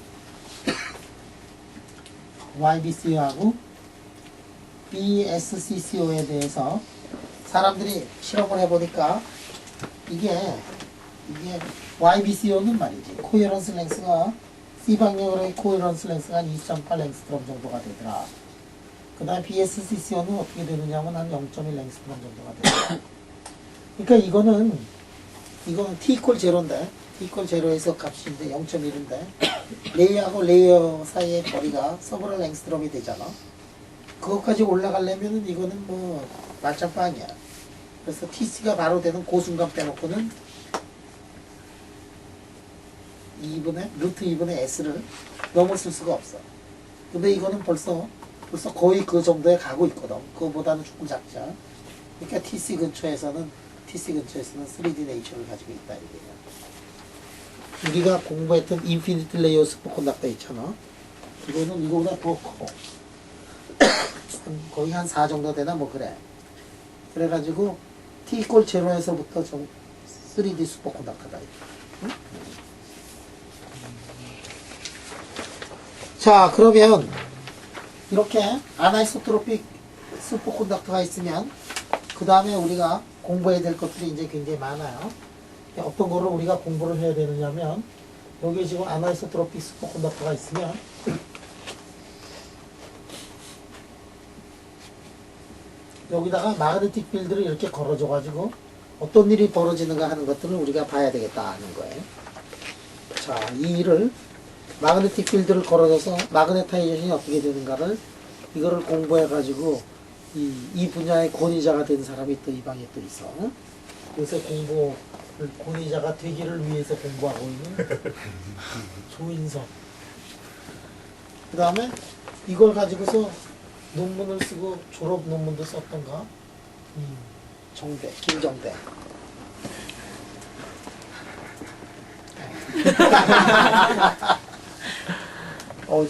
BSCCO에 대해서 사람들이 실험을 해보니까 이게 YBCO는 말이지 코헤런스 랭스가 C방향으로의 코헤런스 랭스가 한 2.8 랭스트럼 정도가 되더라. 그 다음에 BSCCO는 어떻게 되느냐면 한 0.1 랭스트럼 정도가 되더라. 그러니까 이거는 T 이퀄 제로인데 T 이퀄 제로에서 값이 이제 0.1인데 레이어하고 레이어 사이의 거리가 서브럴 랭스트럼이 되잖아. 그것까지 올라가려면은 이거는 뭐 말짱빠 아니야. 그래서 TC가 바로 되는 고순간 빼놓고는 2분의 루트 2분의 S를 넘어설 수가 없어. 근데 이거는 벌써 거의 그 정도에 가고 있거든. 그거보다는 조금 작자. 그러니까 TC 근처에서는 3D 네이처를 가지고 있다 이거야. 우리가 공부했던 인피니트 레이어 스포콘닥터 있잖아. 이거는 이거보다 더 커. 거의 한 4 정도 되나 뭐 그래. 그래가지고 T 이퀄 제로에서부터 좀 3D 슈퍼콘덕터다. 응? 자, 그러면 이렇게 아나이소트로픽 슈퍼콘덕터가 있으면 그 다음에 우리가 공부해야 될 것들이 이제 굉장히 많아요. 어떤 거를 우리가 공부를 해야 되느냐면 여기 지금 아나이소트로픽 슈퍼콘덕터가 있으면 여기다가 마그네틱 필드를 이렇게 걸어줘 가지고 어떤 일이 벌어지는가 하는 것들을 우리가 봐야 되겠다 하는 거예요. 자, 이 일을 마그네틱 필드를 걸어줘서 마그네타이제이션이 어떻게 되는가를 이거를 공부해 가지고 이 분야의 권위자가 된 사람이 또 이 방에 또 있어. 요새 공부를 권위자가 되기를 위해서 공부하고 있는 조인성. 그 다음에 이걸 가지고서 논문을 쓰고 졸업 논문도 썼던가? 정대, 김정대.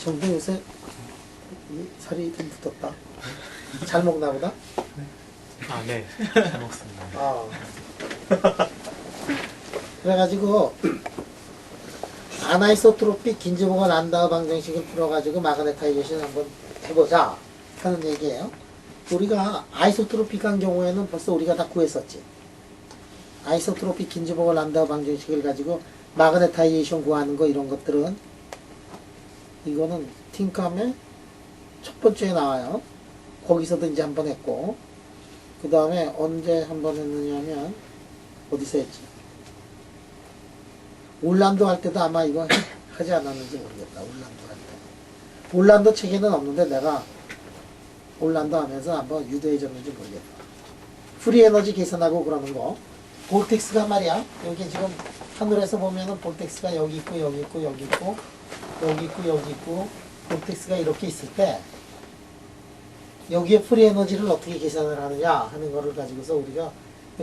정대 요새 살이 좀 붙었다. 잘 먹나 보다? 아, 네. 잘 먹습니다. 그래가지고 아나이소트로픽 긴즈보건 란다우 방정식을 풀어가지고 마그네타이제이션 한번 해보자 하는 얘기예요. 우리가 아이소트로픽한 경우에는 벌써 우리가 다 구했었지. 아이소트로픽 긴즈보건 란다우 방정식을 가지고 마그네타이제이션 구하는 거 이런 것들은 이거는 팅캄의 첫 번째에 나와요. 거기서도 이제 한번 했고 그 다음에 언제 한번 했느냐면 어디서 했지? 올란도 할 때도 아마 이거 하지 않았는지 모르겠다. 올란도 할 때. 올란도 책에는 없는데 내가 올란도 하면서 한번 유도해줬는지 모르겠다. 프리 에너지 계산하고 그러는 거. 볼텍스가 말이야. 여기 지금 하늘에서 보면은 볼텍스가 여기 있고 여기 있고 여기 있고 여기 있고 여기 있고 볼텍스가 이렇게 있을 때 여기에 프리 에너지를 어떻게 계산을 하느냐 하는 거를 가지고서 우리가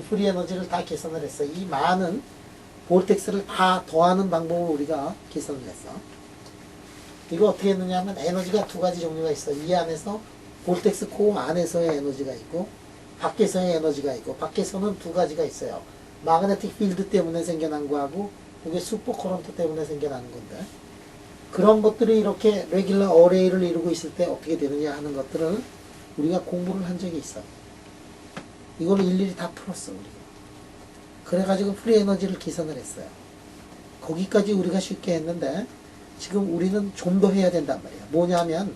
프리 에너지를 다 계산을 했어. 이 많은 볼텍스를 다 더하는 방법을 우리가 계산을 했어. 이거 어떻게 했느냐 하면 에너지가 두 가지 종류가 있어. 이 안에서 볼텍스 코어 안에서의 에너지가 있고 밖에서의 에너지가 있고 밖에서는 두 가지가 있어요. 마그네틱 필드 때문에 생겨난 거하고 이게 슈퍼 커런트 때문에 생겨나는 건데 그런 것들이 이렇게 레귤러 어레이를 이루고 있을 때 어떻게 되느냐 하는 것들을 우리가 공부를 한 적이 있어. 이걸 일일이 다 풀었어 우리가. 그래가지고 프리 에너지를 계산을 했어요. 거기까지 우리가 쉽게 했는데 지금 우리는 좀 더 해야 된단 말이야. 뭐냐면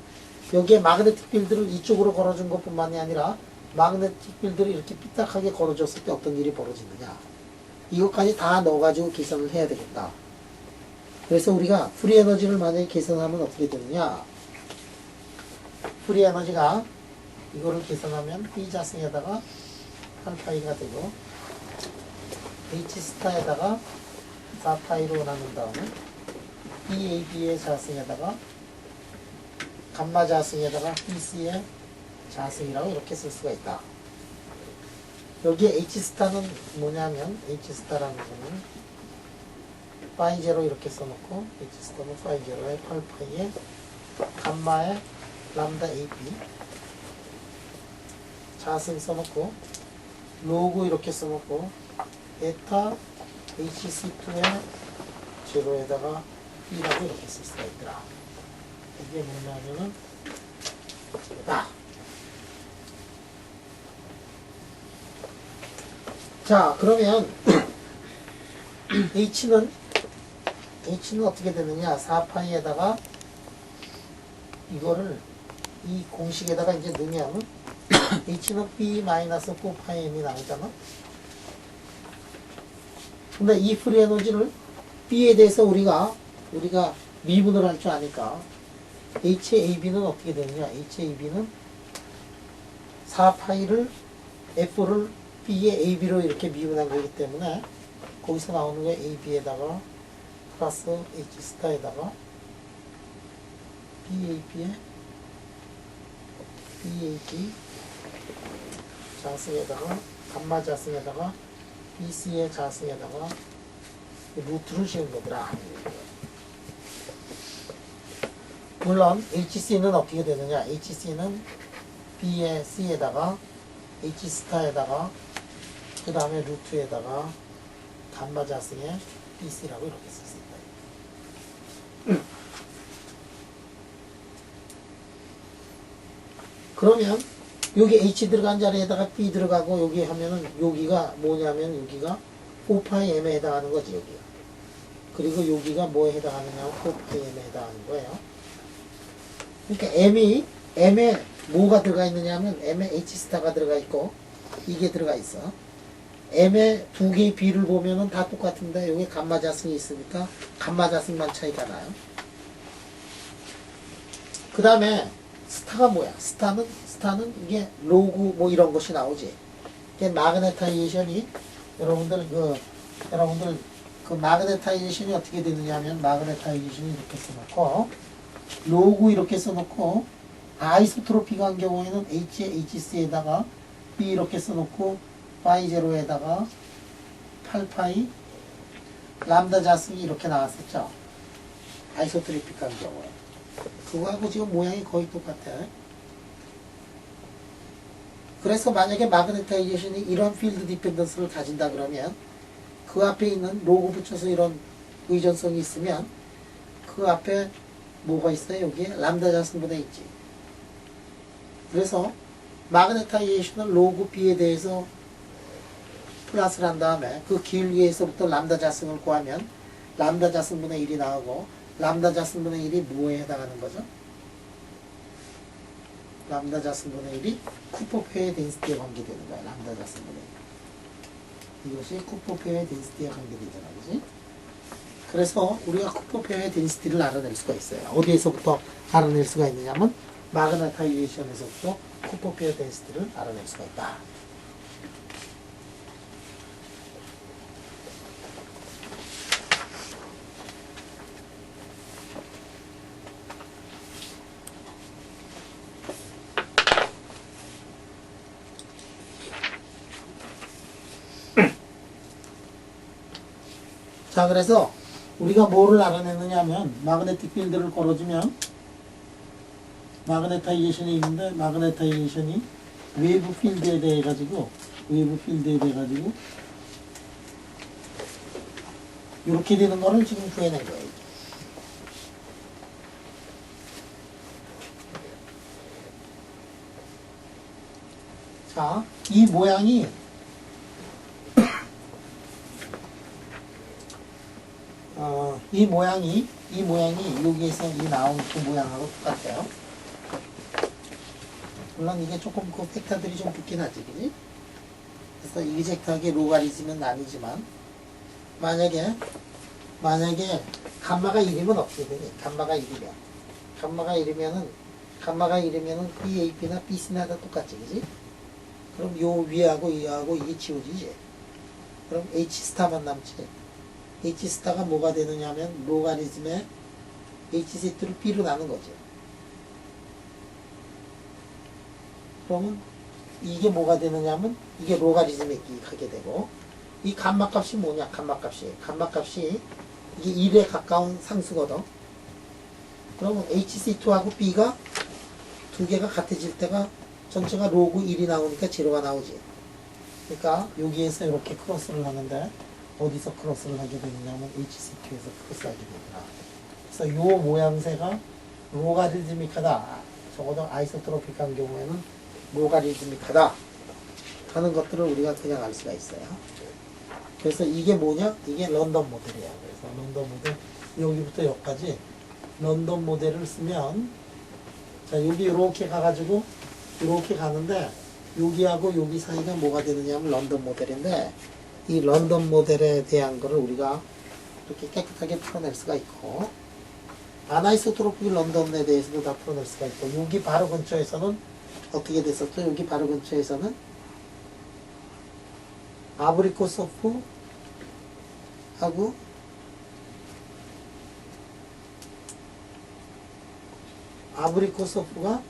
여기에 마그네틱 필드를 이쪽으로 걸어준 것뿐만이 아니라 마그네틱 필드를 이렇게 삐딱하게 걸어줬을 때 어떤 일이 벌어지느냐 이것까지 다 넣어가지고 계산을 해야 되겠다. 그래서 우리가 프리 에너지를 만약에 계산하면 어떻게 되느냐 프리 에너지가 이거를 계산하면 B 자승에다가 8파이가 되고 H 스타에다가 4파이로 나눈 다음에 BAB의 자승에다가 감마 자승에다가 BC의 자승이라고 이렇게 쓸 수가 있다. 여기에 H 스타는 뭐냐면 H 스타라는 거는 파이 제로 이렇게 써놓고 H 스타는 파이 제로에 8파이에 감마에 람다 AB 자승 써놓고 로그 이렇게 써놓고 에타 HC2에 제로에다가 B라고 이렇게 쓸 수가 있더라. 이게 뭐냐면은 나. 자, 그러면 H는 어떻게 되느냐? 4파이에다가 이거를 이 공식에다가 이제 넣으면 H는 B-4파이M이 나오잖아. 근데 이 프리 에너지를 B에 대해서 우리가 미분을 할 줄 아니까 HAB는 어떻게 되느냐? HAB는 4파이를 F를 B의 AB로 이렇게 미분한 거기 때문에 거기서 나오는 거 AB에다가 플러스 H 스타에다가 BAB에 BAB 자승에다가 감마 자승에다가 BC의 자승에다가 루트를 씌운 거더라. 물론 HC는 어떻게 되느냐? HC는 B의 C에다가 H 스타에다가 그 다음에 루트에다가 감마 자승에 BC라고 이렇게 쓸 수 있다. 그러면 여기 H 들어간 자리에다가 B 들어가고 여기 하면은 여기가 뭐냐면 여기가 4파이 M에 해당하는 거지 여기가. 그리고 여기가 뭐에 해당하느냐 4파이 M에 해당하는 거예요. 그러니까 M에 뭐가 들어가 있느냐 하면 M에 H 스타가 들어가 있고 이게 들어가 있어. M의 두 개의 B를 보면은 다 똑같은데 여기 감마 자승이 있으니까 감마 자승만 차이가 나요. 그 다음에 스타가 뭐야? 스타는 이게 로그 뭐 이런 것이 나오지. 이게 마그네타이제이션이 여러분들 그 마그네타이제이션이 어떻게 되느냐 하면 마그네타이제이션이 이렇게 써놓고 로그 이렇게 써놓고 아이소트로픽한 경우에는 HC에다가 B 이렇게 써놓고 파이 제로에다가 8파이 람다 자승이 이렇게 나왔었죠. 아이소트로픽한 경우에. 그거하고 지금 모양이 거의 똑같아. 그래서 만약에 마그네타이제이션이 이런 필드 디펜던스를 가진다 그러면 그 앞에 있는 로고 붙여서 이런 의존성이 있으면 그 앞에 뭐가 있어요? 여기에 람다 자승분해 있지. 그래서 마그네타이제이션은 로그 B에 대해서 플러스를 한 다음에 그 길 위에서부터 람다 자승을 구하면 람다 자승분의 1이 나오고 람다 자승분의 1이 뭐에 해당하는 거죠? 람다 자승분의 1이 쿠퍼페어의 덴시티에 관계되는 거야. 람다 자승분의 1. 이것이 쿠퍼페어의 덴시티에 관계되잖아. 그지? 그래서 우리가 쿠퍼페어의 덴시티를 알아낼 수가 있어요. 어디에서부터 알아낼 수가 있느냐면 마그네타이제이션에서부터 쿠퍼페어 덴시티를 알아낼 수가 있다. 자, 그래서 우리가 뭐를 알아내느냐 하면 마그네틱 필드를 걸어주면 마그네타이제이션이 있는데 마그네타이제이션이 외부 필드에 대해 가지고 이렇게 되는 거를 지금 구해낸 거예요. 자, 이 모양이 이 모양이 여기에서 이 나온 그 모양하고 똑같아요. 물론 이게 조금 그 팩터들이 좀 붙긴 하지, 그지? 그래서 이그젝트하게 로가리즘은 아니지만 만약에 감마가 1이면 어떻게 되니? 감마가 1이면은 BAP나 BC나 다 똑같지, 그지? 그럼 요 위하고 이하고 이게 지워지지. 그럼 H 스타만 남지. H 스타가 뭐가 되느냐면 로가리즘의 H 세트를 B로 나눈 거죠. 그러면 이게 뭐가 되느냐면 이게 로가리즘에 하게 되고 이 감마 값이 뭐냐? 감마 값이 이게 1에 가까운 상수거든. 그러면 HC2하고 B가 두 개가 같아질 때가 전체가 로그 1이 나오니까 제로가 나오지. 그러니까 여기에서 이렇게 크로스를 하는데 어디서 크로스를 하게 되느냐면 HC2에서 크로스하게 되더라. 그래서 요 모양새가 로가리즘믹하다. 적어도 아이소트로픽한 경우에는 로가리즘믹하다 하는 것들을 우리가 그냥 알 수가 있어요. 그래서 이게 뭐냐? 이게 런던 모델이야. 그래서 런던 모델 여기부터 여기까지 런던 모델을 쓰면 자 여기 이렇게 가가지고 이렇게 가는데 여기하고 여기 사이가 뭐가 되느냐면 런던 모델인데 이 런던 모델에 대한 거를 우리가 이렇게 깨끗하게 풀어낼 수가 있고 아나이소트로픽 런던에 대해서도 다 풀어낼 수가 있고 여기 바로 근처에서는 어떻게 됐었죠? 여기 바로 근처에서는 아브리코소프 하고 아브리코소프가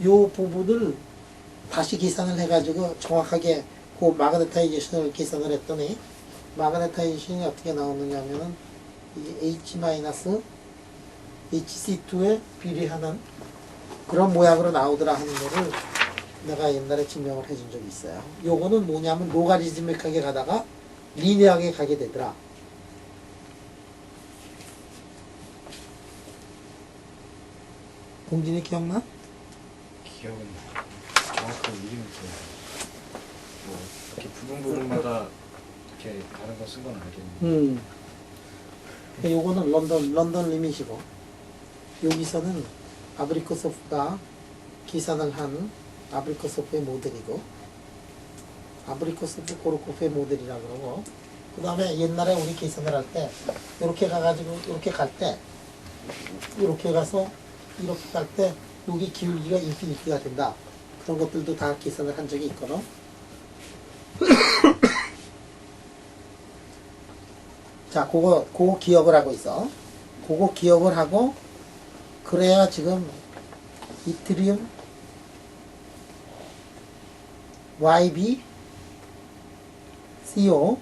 요 부분을 다시 계산을 해가지고 정확하게 그 마그네타이제이션을 계산을 했더니 마그네타이제이션이 어떻게 나오느냐 하면은 이게 HC2에 비례하는 그런 모양으로 나오더라 하는 거를 내가 옛날에 증명을 해준 적이 있어요. 요거는 뭐냐면 로가리즘믹하게 가다가 리니어하게 가게 되더라. 공진이 기억나? 기억은 정확한 이름이 기억나요. 뭐 이렇게 부분마다 이렇게 다른 거 쓴 건 알겠는데. 요거는 런던 리밋이고 여기서는 아브리코소프가 계산을 한 아브리코소프의 모델이고 아브리코소프 고르코프의 모델이라고 그러고 그 다음에 옛날에 우리 계산을 할 때 이렇게 가가지고 이렇게 갈 때 이렇게 가서 이렇게 갈 때 여기 기울기가 인피니티가 된다. 그런 것들도 다 계산을 한 적이 있거든. 자, 그거 기억을 하고 있어. 그거 기억을 하고, 그래야 지금 이트리움 YB CO에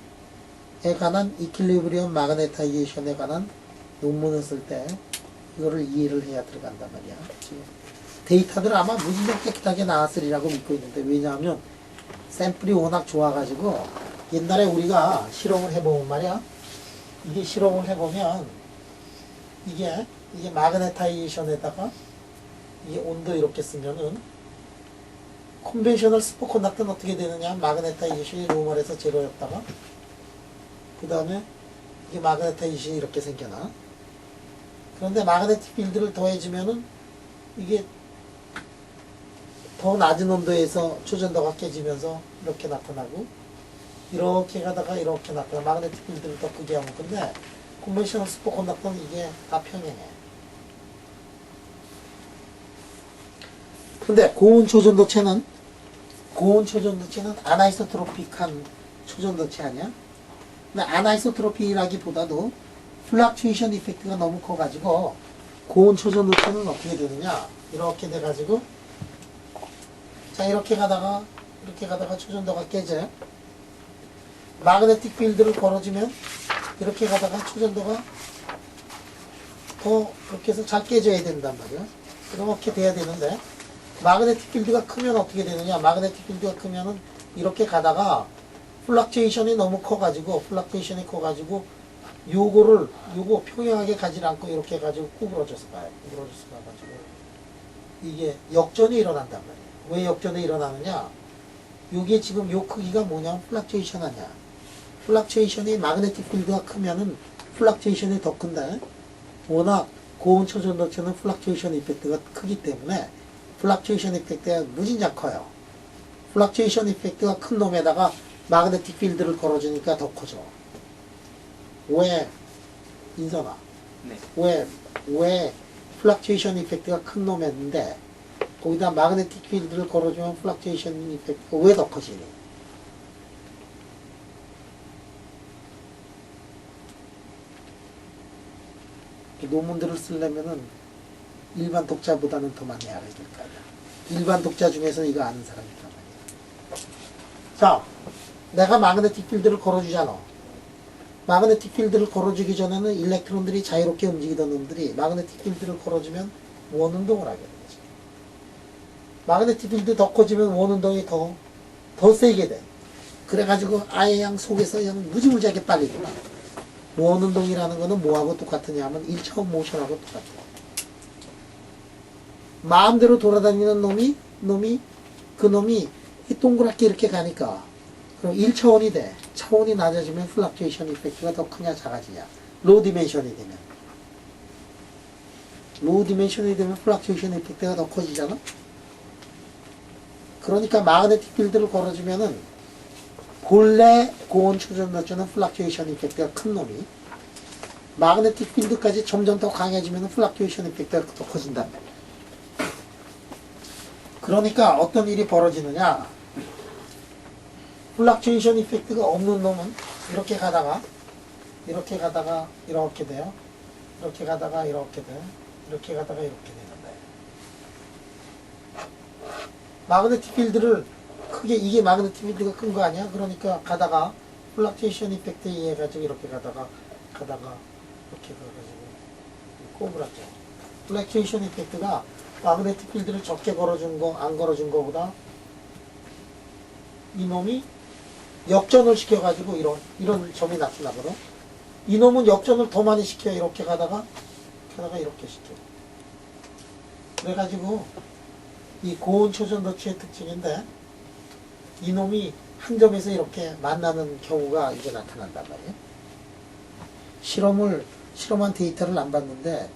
관한 이퀄리브리엄 마그네타이제이션에 관한 논문을 쓸 때 이거를 이해를 해야 들어간단 말이야. 지금 데이터들 아마 무지개 깨끗하게 나왔으리라고 믿고 있는데 왜냐하면 샘플이 워낙 좋아가지고 옛날에 우리가 실험을 해보면 말이야. 이게 실험을 해보면 이게 마그네타이제이션에다가 이게 온도 이렇게 쓰면은 컨벤셔널 스포컨덕트는 어떻게 되느냐 마그네타이제이션이 노멀에서 제로였다가 그 다음에 이게 마그네타이제이션이 이렇게 생겨나. 그런데 마그네틱 필드를 더해주면은 이게 더 낮은 온도에서 초전도가 깨지면서 이렇게 나타나고 이렇게 가다가 이렇게 나타나 마그네틱 필드를 더 크게 하면 근데 컨벤셔널 스포컨덕터는 이게 다 평행해. 근데 고온 초전도체는 아나이소트로픽한 초전도체 아니야? 근데 아나이소트로픽이라기보다도 플락추에이션 이펙트가 너무 커가지고 고온 초전도체는 어떻게 되느냐 이렇게 돼가지고 자 이렇게 가다가 초전도가 깨져. 마그네틱 필드를 걸어주면 이렇게 가다가 초전도가 더 그렇게 해서 잘 깨져야 된단 말이야. 이렇게 돼야 되는데 마그네틱 필드가 크면 어떻게 되느냐 마그네틱 필드가 크면은 이렇게 가다가 플락추에이션이 너무 커가지고 요거 평행하게 가지 않고 이렇게 해가지고 구부러져서 가요. 구부러져서 가가지고 이게 역전이 일어난단 말이에요. 왜 역전이 일어나느냐? 요게 지금 요 크기가 뭐냐면 플락추에이션 아니야. 플락추에이션이 마그네틱 필드가 크면은 플락추에이션이 더 큰데 워낙 고온 초전도체는 플락추에이션 이펙트가 크기 때문에 플락추에이션 이펙트가 무진장 커요. 플락추에이션 이펙트가 큰 놈에다가 마그네틱 필드를 걸어주니까 더 커져. 왜 인선아? 네. 왜 플락추에이션 이펙트가 큰 놈인데 거기다 마그네틱 필드를 걸어주면 플락추에이션 이펙트가 왜 더 커지니? 논문들을 쓰려면은 일반 독자보다는 더 많이 알아야 될 거 아니야. 일반 독자 중에서 이거 아는 사람이 있단 말이야. 자, 내가 마그네틱 필드를 걸어주잖아. 마그네틱 필드를 걸어주기 전에는 일렉트론들이 자유롭게 움직이던 놈들이 마그네틱 필드를 걸어주면 원운동을 하게 되지. 마그네틱 필드 더 커지면 원운동이 더 더 세게 돼. 그래가지고 아예 양 속에서 그냥 무지무지하게 빨리구나. 원운동이라는 거는 뭐하고 똑같으냐 하면 1차원 모션하고 똑같아. 마음대로 돌아다니는 그놈이 이 동그랗게 이렇게 가니까 그럼 1차원이 돼. 차원이 낮아지면 플락투에이션 이펙트가 더 크냐 작아지냐. 로우 디멘션이 되면. 로우 디멘션이 되면 플락투에이션 이펙트가 더 커지잖아. 그러니까 마그네틱 필드를 걸어주면은 본래 고온 초전도체는 플락투에이션 이펙트가 큰 놈이 마그네틱 필드까지 점점 더 강해지면 플락투에이션 이펙트가 더 커진단 말이야. 그러니까 어떤 일이 벌어지느냐. 플락투에이션 이펙트가 없는 놈은 이렇게 가다가 이렇게 돼요. 이렇게 가다가 이렇게 돼요. 이렇게 가다가 이렇게 되는 거예요. 마그네틱 필드를 크게 이게 마그네틱 필드가 큰 거 아니야? 그러니까 가다가 플락투에이션 이펙트에 의해 가지고 이렇게 가다가 이렇게 가가지고 꼬부라져. 플락투에이션 이펙트가 마그네틱 필드를 적게 걸어준 거 안 걸어준 거보다 이놈이 역전을 시켜가지고 이런 점이 나타나거든. 이놈은 역전을 더 많이 시켜. 이렇게 가다가 이렇게 시켜. 그래가지고 이 고온 초전도체의 특징인데 이놈이 한 점에서 이렇게 만나는 경우가 이제 나타난단 말이에요. 실험한 데이터를 안 봤는데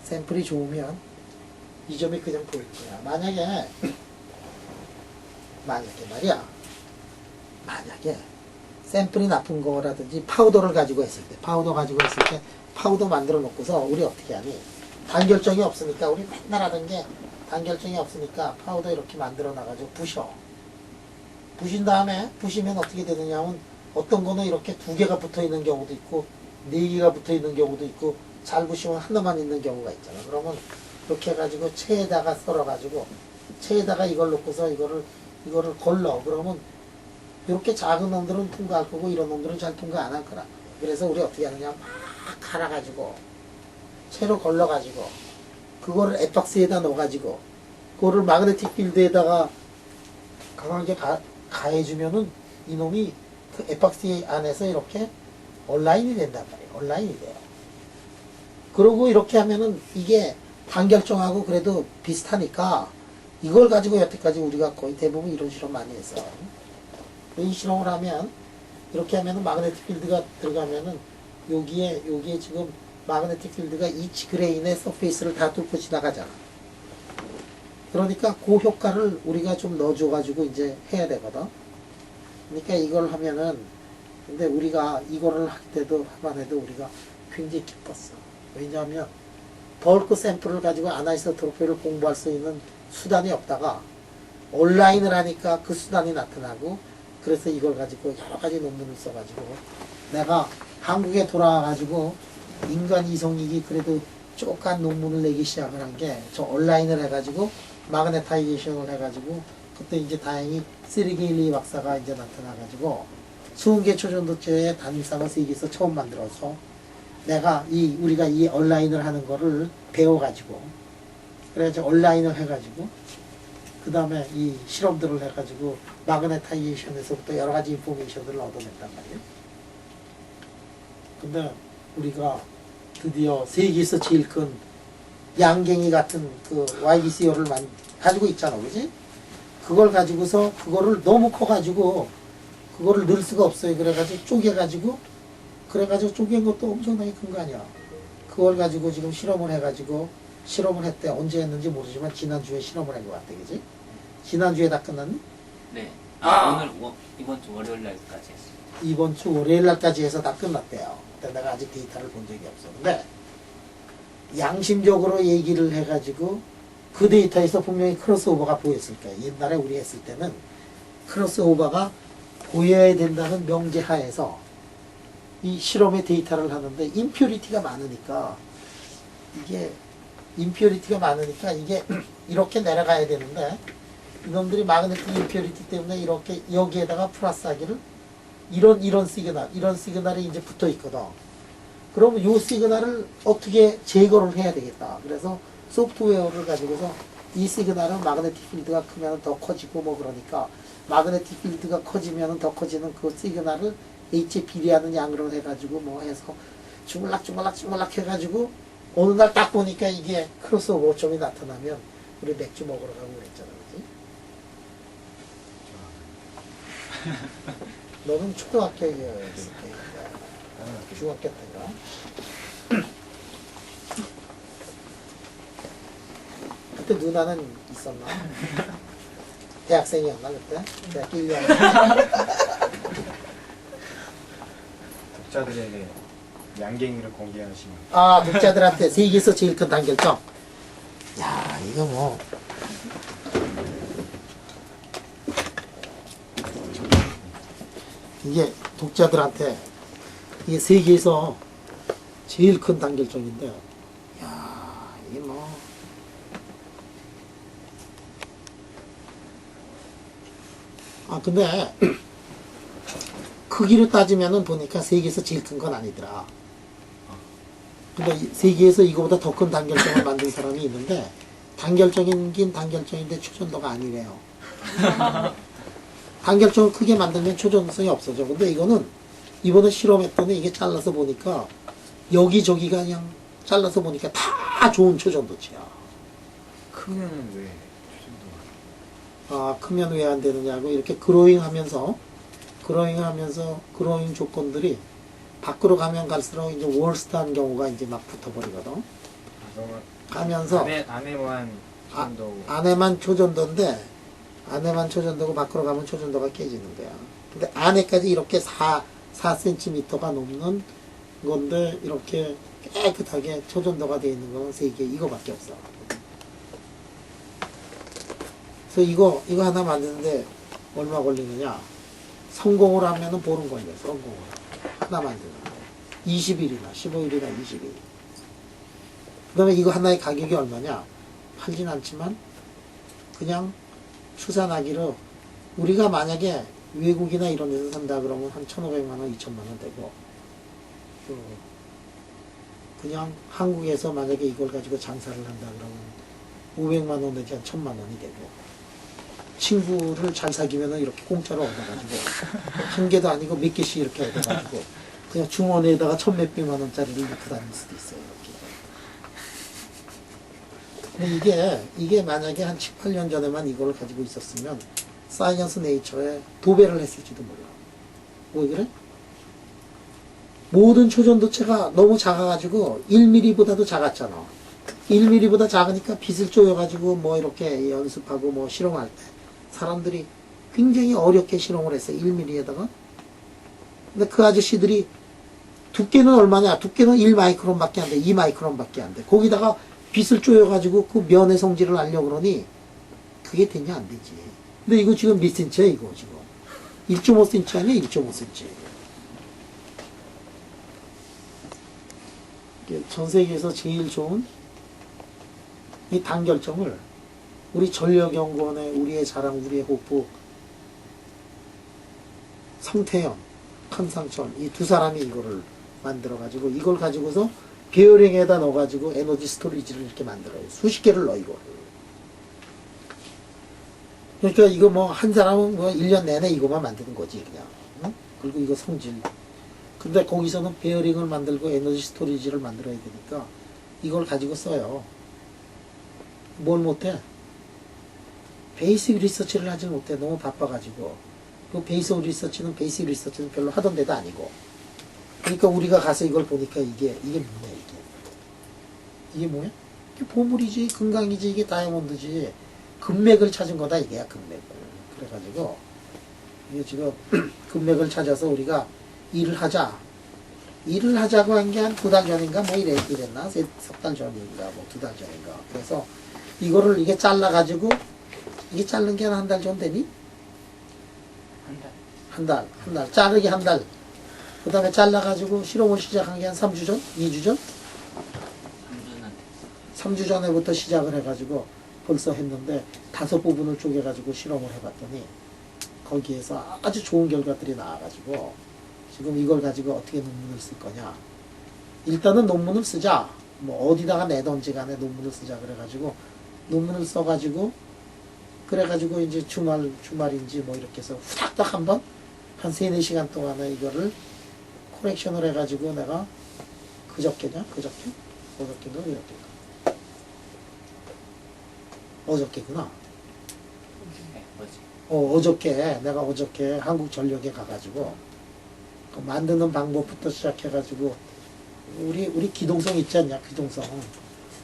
샘플이 좋으면 이 점이 그냥 보일 거야. 만약에 샘플이 나쁜 거라든지 파우더 가지고 했을 때 파우더 만들어 놓고서 우리 어떻게 하니? 단결정이 없으니까 우리 맨날 하던 게 단결정이 없으니까 파우더 이렇게 만들어 놔가지고 부신 다음에 부시면 어떻게 되느냐 하면 어떤 거는 이렇게 2개가 붙어 있는 경우도 있고 4개가 붙어 있는 경우도 있고 잘 부시면 하나만 있는 경우가 있잖아. 그러면 이렇게 해가지고 체에다가 썰어가지고 체에다가 이걸 놓고서 이거를 걸러. 그러면 이렇게 작은 놈들은 통과할 거고 이런 놈들은 잘 통과 안 할 거라. 그래서 우리 어떻게 하느냐 막 갈아가지고 채로 걸러가지고 그거를 앱박스에다 넣어가지고 그거를 마그네틱 필드에다가 강하게 가해주면은 이놈이 그 앱박스 안에서 이렇게 온라인이 된단 말이에요. 온라인이 돼요. 그러고 이렇게 하면은 이게 단결정하고 그래도 비슷하니까 이걸 가지고 여태까지 우리가 거의 대부분 이런 실험 많이 했어요. 이 실험을 하면 이렇게 하면은 마그네틱 필드가 들어가면은 여기에 지금 마그네틱 필드가 이치 그레인의 서페이스를 다 뚫고 지나가잖아. 그러니까 그 효과를 우리가 좀 넣어줘가지고 이제 해야 되거든. 그러니까 이걸 하면은 근데 우리가 이거를 할 때도 한번 해도 우리가 굉장히 기뻤어. 왜냐하면 벌크 샘플을 가지고 아나이소트로피를 공부할 수 있는 수단이 없다가 온라인을 하니까 그 수단이 나타나고 그래서 이걸 가지고 여러 가지 논문을 써가지고 내가 한국에 돌아와가지고 인간 이송익이 그래도 쪼깐 논문을 내기 시작을 한 게 저 온라인을 해가지고 마그네타이제이션을 해가지고 그때 이제 다행히 세르게일리 박사가 이제 나타나가지고 20개 초전도체의 단위상을 세계에서 처음 만들어서 내가 우리가 이 온라인을 하는 거를 배워가지고 그래서 온라인을 해가지고 그 다음에 이 실험들을 해가지고 마그네타이제이션에서부터 여러 가지 인포메이션들을 얻어냈단 말이에요. 근데 우리가 드디어 세계에서 제일 큰 양갱이 같은 그 YBCO를 가지고 있잖아, 그지? 그걸 가지고서 그거를 너무 커가지고 그거를 넣을 수가 없어요. 그래가지고 쪼개가지고 쪼갠 것도 엄청나게 큰 거 아니야. 그걸 가지고 지금 실험을 했대. 언제 했는지 모르지만 지난주에 실험을 한 것 같아, 그지? 지난주에 다 끝났니? 네. 이번 주 월요일 날까지 했어요. 이번 주 월요일 날까지 해서 다 끝났대요. 근데 내가 아직 데이터를 본 적이 없어. 근데 양심적으로 얘기를 해가지고 그 데이터에서 분명히 크로스오버가 보였을 거야. 옛날에 우리 했을 때는 크로스오버가 보여야 된다는 명제하에서 이 실험의 데이터를 하는데 임퓨리티가 많으니까 이게 이렇게 내려가야 되는데 이놈들이 마그네틱 임퓨리티 때문에 이렇게 여기에다가 플러스하기를 이런 시그널이 이제 붙어 있거든. 그러면 이 시그널을 어떻게 제거를 해야 되겠다. 그래서 소프트웨어를 가지고서 이 시그널은 마그네틱 필드가 크면 더 커지고 뭐 그러니까 마그네틱 필드가 커지면 더 커지는 그 시그널을 H에 비례하는 양으로 해가지고 뭐 해서 주물락 해가지고 어느 날 딱 보니까 이게 크로스오버 오점이 나타나면 우리 맥주 먹으러 가고 그랬잖아, 그지? 너는 초등학교 중학교 때인가? 그때 누나는 있었나? 대학생이었나 그때? 대학교 1년. 독자들에게 양갱이를 공개하시면 아, 독자들한테 세계에서 제일 큰 단결점. 야, 이거 뭐. 이게 독자들한테 이게 세계에서 제일 큰 단결점인데, 야, 이게 뭐. 아, 근데 크기로 따지면은 보니까 세계에서 제일 큰 건 아니더라. 근데 세계에서 이거보다 더 큰 단결점을 만든 사람이 있는데 단결점이긴 단결점인데 초전도가 아니래요. 단결점을 크게 만들면 초전성이 없어져. 근데 이거는 이번에 실험했더니 이게 잘라서 보니까 여기저기가 그냥 잘라서 보니까 다 좋은 초전도체야. 크면은 왜 초전도가 아, 크면 왜 안 되느냐고 이렇게 그로잉 하면서 그로잉 조건들이 밖으로 가면 갈수록 이제 월스트한 경우가 이제 막 붙어버리거든. 가면서 안에만 초전도 안에만 초전도고 밖으로 가면 초전도가 깨지는 거야. 근데 안에까지 이렇게 4cm가 넘는 건데 이렇게 깨끗하게 초전도가 되어 있는 건 세계 이거밖에 없어. 그래서 이거 하나 만드는데 얼마 걸리느냐? 성공을 하면은 보름 걸려. 성공을 하나 만드는 거. 20일이나 15일이나 20일. 그 다음에 이거 하나의 가격이 얼마냐? 팔진 않지만 그냥 추산하기로 우리가 만약에 외국이나 이런 데서 산다 그러면 한 1,500만원, 2,000만원 되고 그냥 한국에서 만약에 이걸 가지고 장사를 한다 그러면 500만원 내지 한 1,000만원이 되고 친구를 잘 사귀면 이렇게 공짜로 얻어가지고 한 개도 아니고 몇 개씩 이렇게 얻어가지고 그냥 중원에다가 1,000몇백만 원짜리를 넣고 다닐 수도 있어요. 이렇게. 근데 이게 만약에 한 7, 8년 전에만 이걸 가지고 있었으면 사이언스 네이처에 도배를 했을지도 몰라. 왜 그래? 모든 초전도체가 너무 작아가지고 1mm보다도 작았잖아. 1mm보다 작으니까 빛을 쪼여가지고 뭐 이렇게 연습하고 뭐 실험할 때 사람들이 굉장히 어렵게 실험을 했어요. 1mm에다가. 근데 그 아저씨들이 두께는 얼마냐? 두께는 1마이크론밖에 안 돼. 2마이크론밖에 안 돼. 거기다가 빛을 쪼여가지고 그 면의 성질을 알려고 그러니 그게 되냐? 안 되지. 근데 이거 지금 몇 cm야? 이거 지금 1.5cm 아니야? 1.5cm. 전 세계에서 제일 좋은 이 단결점을 우리 전력연구원의 우리의 자랑, 우리의 호프 성태현, 한상철 이 두 사람이 이거를 만들어가지고 이걸 가지고서 베어링에다 넣어가지고 에너지 스토리지를 이렇게 만들어요. 수십 개를 넣어 이거를. 그러니까 이거 뭐 한 사람은 뭐 1년 내내 이거만 만드는 거지 그냥. 응? 그리고 이거 성질. 근데 거기서는 베어링을 만들고 에너지 스토리지를 만들어야 되니까 이걸 가지고 써요. 뭘 못해? 베이직 리서치를 하지 못해. 너무 바빠가지고. 그 베이직 리서치는 별로 하던 데도 아니고. 그러니까 우리가 가서 이걸 보니까 이게 뭐야, 이게 뭐야? 이게 보물이지, 금강이지, 이게 다이아몬드지. 금맥을 찾은 거다, 이게야, 금맥을. 그래가지고, 이게 지금, 금맥을 찾아서 우리가 일을 하자고 한 게 한 2달 전인가, 뭐 이랬나? 석 달 전인가, 뭐 2달 전인가. 그래서, 이거를 이게 잘라가지고, 이게 자른 게 한 달 전 되니? 한 달. 자르기 한 달. 그 다음에 잘라가지고 실험을 시작한 게 한 3주 전? 2주 전? 3주 전에부터 시작을 해가지고 벌써 했는데 5부분을 쪼개가지고 실험을 해봤더니 거기에서 아주 좋은 결과들이 나와가지고 지금 이걸 가지고 어떻게 논문을 쓸 거냐. 일단은 논문을 쓰자. 뭐 어디다가 내던지 간에 논문을 쓰자 그래가지고 논문을 써가지고 그래가지고 이제 주말인지 뭐 이렇게 해서 후닥닥 한번 한 3-4시간 동안에 이거를 코렉션을 해가지고 내가 어저께인가 이렇게 어저께구나. 네, 뭐지? 내가 어저께 한국전력에 가가지고 그 만드는 방법부터 시작해가지고 우리 기동성 있지 않냐, 기동성.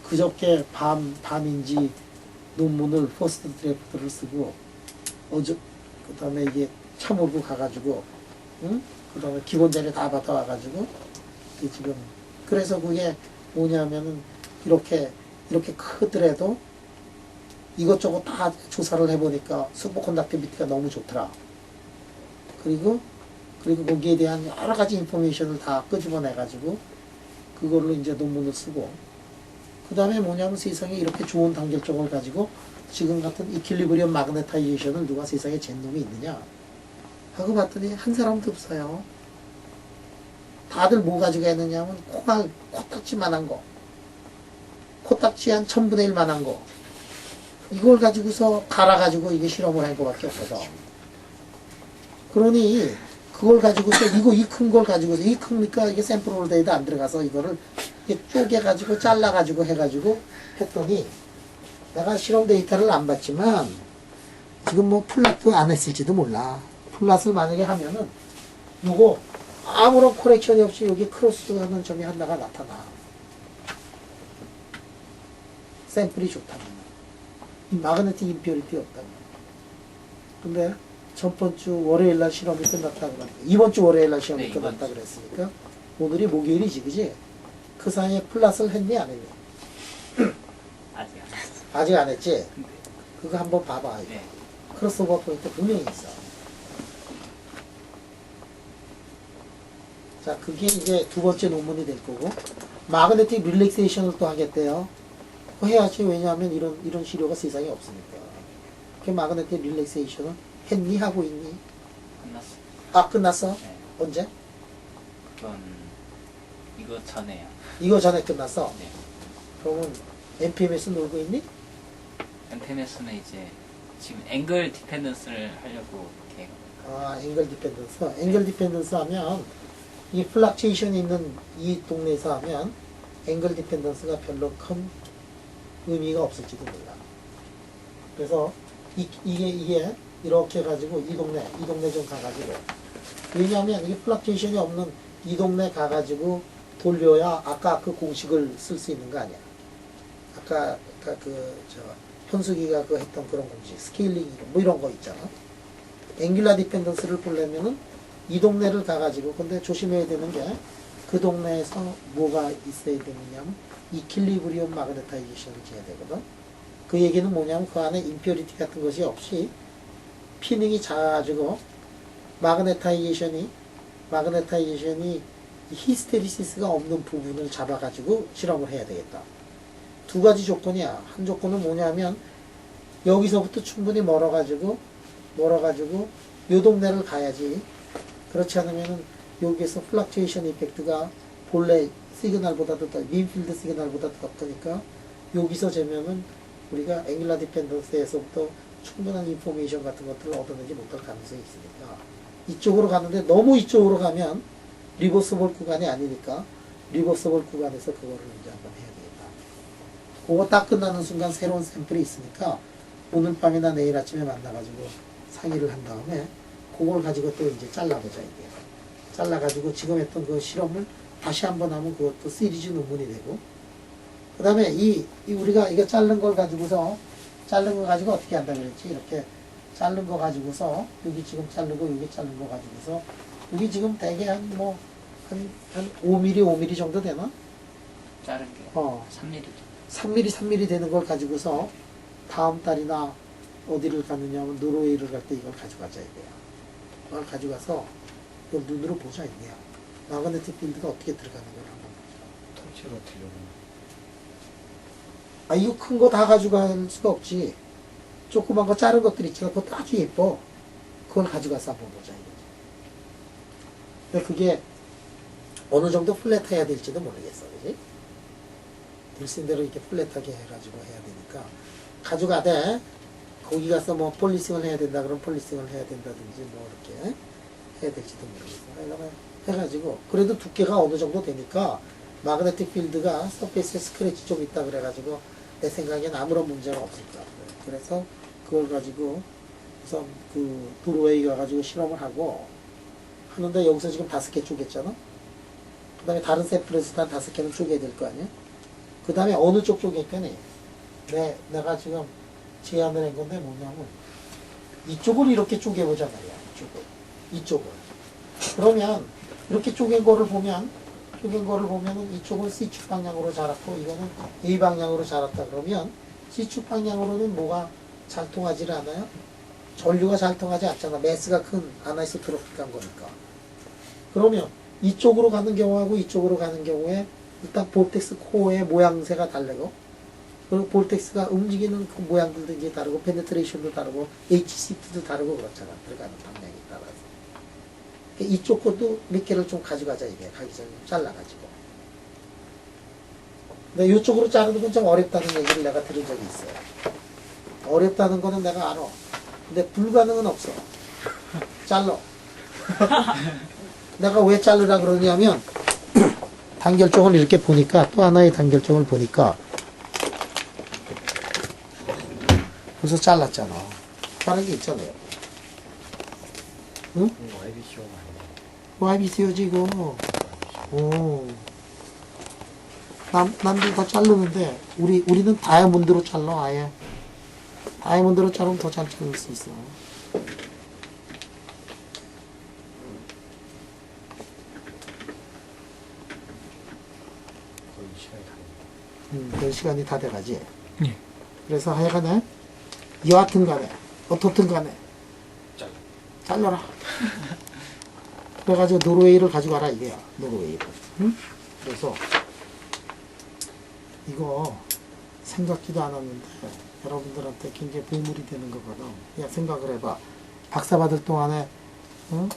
그저께 밤인지 논문을 퍼스트 드래프트를 쓰고 그 다음에 이게 참으로 가가지고 응? 그 다음에 기본 자료 다 받아와가지고 이게 지금 그래서 그게 뭐냐면은 이렇게 크더라도 이것저것 다 조사를 해보니까 슈퍼컨덕티비티가 너무 좋더라. 그리고 거기에 대한 여러 가지 인포메이션을 다 끄집어내가지고 그걸로 이제 논문을 쓰고 그 다음에 뭐냐면 세상에 이렇게 좋은 단결점을 가지고 지금 같은 이퀄리브리엄 마그네타이제이션을 누가 세상에 잰 놈이 있느냐 하고 봤더니 한 사람도 없어요. 다들 뭐 가지고 했느냐 하면 코딱지만한 거, 코딱지 한 1000분의 1 만한 거 이걸 가지고서 갈아가지고 이게 실험을 한 거밖에 없어서 그러니 그걸 가지고서 이 큰 걸 가지고서 이 크니까 이게 샘플 홀더에도 안 들어가서 이거를 이렇게 쪼개가지고 잘라가지고 해가지고 했더니 내가 실험 데이터를 안 봤지만 지금 뭐 플랫도 안 했을지도 몰라. 플랫을 만약에 하면은 요거 아무런 코렉션이 없이 여기 크로스하는 점이 하나가 나타나. 샘플이 좋다면. 이 마그네틱 임퓨리티 없다면. 근데 전번 주 월요일날 실험이 끝났다 그러니까 이번 주 월요일날 시험이 네, 끝났다 그랬으니까 오늘이 목요일이지, 그지? 그 사이에 플랫을 했니 안 했니? 아직 안 했어. 아직 안 했지? 근데 그거 한번 봐봐. 네. 크로스오버 포인트 분명히 있어. 자, 그게 이제 두 번째 논문이 될 거고, 마그네틱 릴렉세이션을 또 하겠대요. 그거 해야지. 왜냐하면 이런 시료가 세상에 없으니까. 그 마그네틱 릴렉세이션을 했니? 하고 있니? 끝났어. 아, 끝났어? 네. 언제? 그건 이거 전에요. 이거 전에 끝났어? 네. 그러면 NPMS 놀고 있니? 엔테메스는 이제 지금 앵글 디펜던스를 하려고 이렇게 아, 앵글 디펜던스. 앵글 디펜던스 하면 이 플락체이션이 있는 이 동네에서 하면 앵글 디펜던스가 별로 큰 의미가 없을지도 몰라. 그래서 이게 이렇게 해가지고 이 동네 좀 가가지고 왜냐하면 이게 플락체이션이 없는 이 동네 가가지고 돌려야 아까 그 공식을 쓸 수 있는 거 아니야. 아까 현숙이가 그 했던 그런 공식, 스케일링 뭐 이런 거 있잖아. 앵귤라 디펜던스를 보려면은 이 동네를 가가지고 근데 조심해야 되는 게 그 동네에서 뭐가 있어야 되느냐면 이퀄리브리엄 마그네타이제이션을 지어야 되거든. 그 얘기는 뭐냐면 그 안에 임퓨리티 같은 것이 없이 피닝이 작아지고 마그네타이제이션이 히스테리시스가 없는 부분을 잡아가지고 실험을 해야 되겠다. 두 가지 조건이야. 한 조건은 뭐냐면 여기서부터 충분히 멀어가지고 요 동네를 가야지. 그렇지 않으면은 여기에서 플락츄에이션 이펙트가 본래 시그널보다도 더 민필드 시그널보다 더 높으니까 여기서 재면은 우리가 앵귤라 디펜던스에서부터 충분한 인포메이션 같은 것들을 얻어내지 못할 가능성이 있으니까 이쪽으로 가는데 너무 이쪽으로 가면 리버서블 구간이 아니니까 리버서블 구간에서 그거를 이제 한번 해야 되겠다. 그거 딱 끝나는 순간 새로운 샘플이 있으니까 오늘 밤이나 내일 아침에 만나가지고 상의를 한 다음에 그걸 가지고 또 이제 잘라보자 이게. 잘라가지고 지금 했던 그 실험을 다시 한번 하면 그것도 시리즈 논문이 되고 그 다음에 우리가 이거 자른 거 가지고 어떻게 한다 그랬지? 이렇게 자른 거 가지고서 여기 지금 자르고 여기 자른 거 가지고서 여기 지금 대개 한 5mm 정도 되나? 자른 게 3mm. 3mm 되는 걸 가지고서 다음 달이나 어디를 가느냐면 노르웨이를 갈 때 이걸 가져가자 이거야. 그걸 가져가서 이걸 눈으로 보자 이거야. 마그네틱 필드가 어떻게 들어가는 걸 한번 보자. 통째로 들려고. 아, 이거 큰 거 다 가져갈 수가 없지. 조그만 거 자른 것들 있잖아. 그것도 아주 예뻐. 그걸 가져가서 한번 보자 이거지. 근데 그게 어느 정도 플랫해야 될지도 모르겠어. 그지? 될 수 있는 대로 이렇게 플랫하게 해가지고 해야 되니까 가져가되 거기 가서 뭐 폴리싱을 해야 된다 그러면 폴리싱을 해야 된다든지 뭐 이렇게 해야 될지도 모르겠어. 해가지고 그래도 두께가 어느 정도 되니까 마그네틱 필드가 서페이스에 스크래치 좀 있다 그래가지고 내 생각엔 아무런 문제가 없을 것 같아요. 그래서 그걸 가지고 우선 그 도로웨이 가가지고 실험을 하고 하는데 여기서 지금 5개 쪼갰잖아. 그 다음에 다른 샘플에서 한 5개는 쪼개야 될 거 아니야. 그 다음에 어느 쪽 쪼갰더니 내가 지금 제안을 한 건데 뭐냐면 이쪽을 이렇게 쪼개보자 말이야. 이쪽을. 그러면 이렇게 쪼갠 거를 보면은 이쪽은 C축 방향으로 자랐고 이거는 A 방향으로 자랐다 그러면 C축 방향으로는 뭐가 잘 통하지를 않아요? 전류가 잘 통하지 않잖아. 매스가 큰 아나이소트로픽한 거니까. 그러면 이쪽으로 가는 경우하고 이쪽으로 가는 경우에 일단 볼텍스 코어의 모양새가 다르고 그리고 볼텍스가 움직이는 그 모양들도 이제 다르고 페네트레이션도 다르고 HCT도 다르고 그렇잖아. 들어가는 방향에 따라서. 이쪽 것도 몇 개를 좀 가져가자 이게 가기 전에 좀 잘라가지고. 근데 이쪽으로 자르는 건 좀 어렵다는 얘기를 내가 들은 적이 있어요. 어렵다는 거는 내가 알아. 근데 불가능은 없어. 잘라. 내가 왜 자르라 그러냐면 단결점을 이렇게 보니까 또 하나의 단결점을 보니까 그래서 잘랐잖아. 다른 게 있잖아요. 응? YBCO지 이거. 오. 남들 다 자르는데 우리는 다이아몬드로 잘라 아예. 다이아몬드로 자르면 더 잘 자를 수 있어. 그 시간이 다 돼가지. 예. 그래서 하여간에 여하튼 간에 어떻든 간에 잘라라. 그래가지고 노르웨이를 가지고 와라 이게야. 노르웨이를. 응? 그래서 이거 생각지도 않았는데 여러분들한테 굉장히 보물이 되는 거거든. 그냥 생각을 해봐. 박사 받을 동안에 응?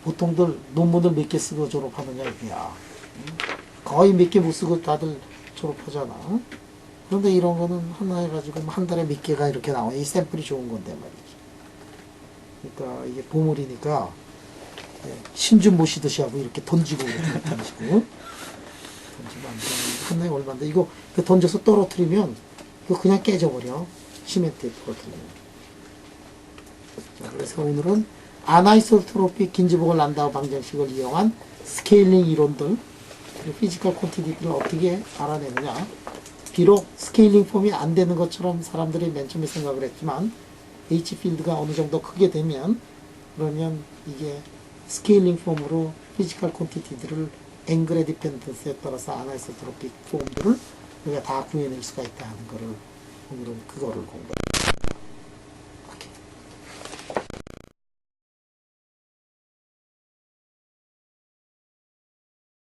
보통들 논문을 몇 개 쓰고 졸업하느냐 이게야. 응? 거의 몇 개 못 쓰고 다들 졸업하잖아. 그런데 이런 거는 하나 해가지고 한 달에 몇 개가 이렇게 나와. 이 샘플이 좋은 건데 말이지. 그러니까 이게 보물이니까 신준 모시듯이 하고 이렇게 던지고 이렇게 던지고 던지면 안 돼. 한 달에 얼마인데 이거 던져서 떨어뜨리면 이거 그냥 깨져버려. 시멘트에 떨어뜨리면. 자, 그래서 오늘은 아나이소트로픽 긴즈보글 란다우 방정식을 이용한 스케일링 이론들 피지컬 콘티티를 어떻게 알아내느냐. 비록 스케일링 폼이 안 되는 것처럼 사람들이 맨 처음에 생각을 했지만 H필드가 어느 정도 크게 되면 그러면 이게 스케일링 폼으로 피지컬 콘티티들을 앵글의 디펜던스에 따라서 아나이소트로픽 폼들을 우리가 다 구해낼 수가 있다 하는 거를 오늘은 그거를 공부해요.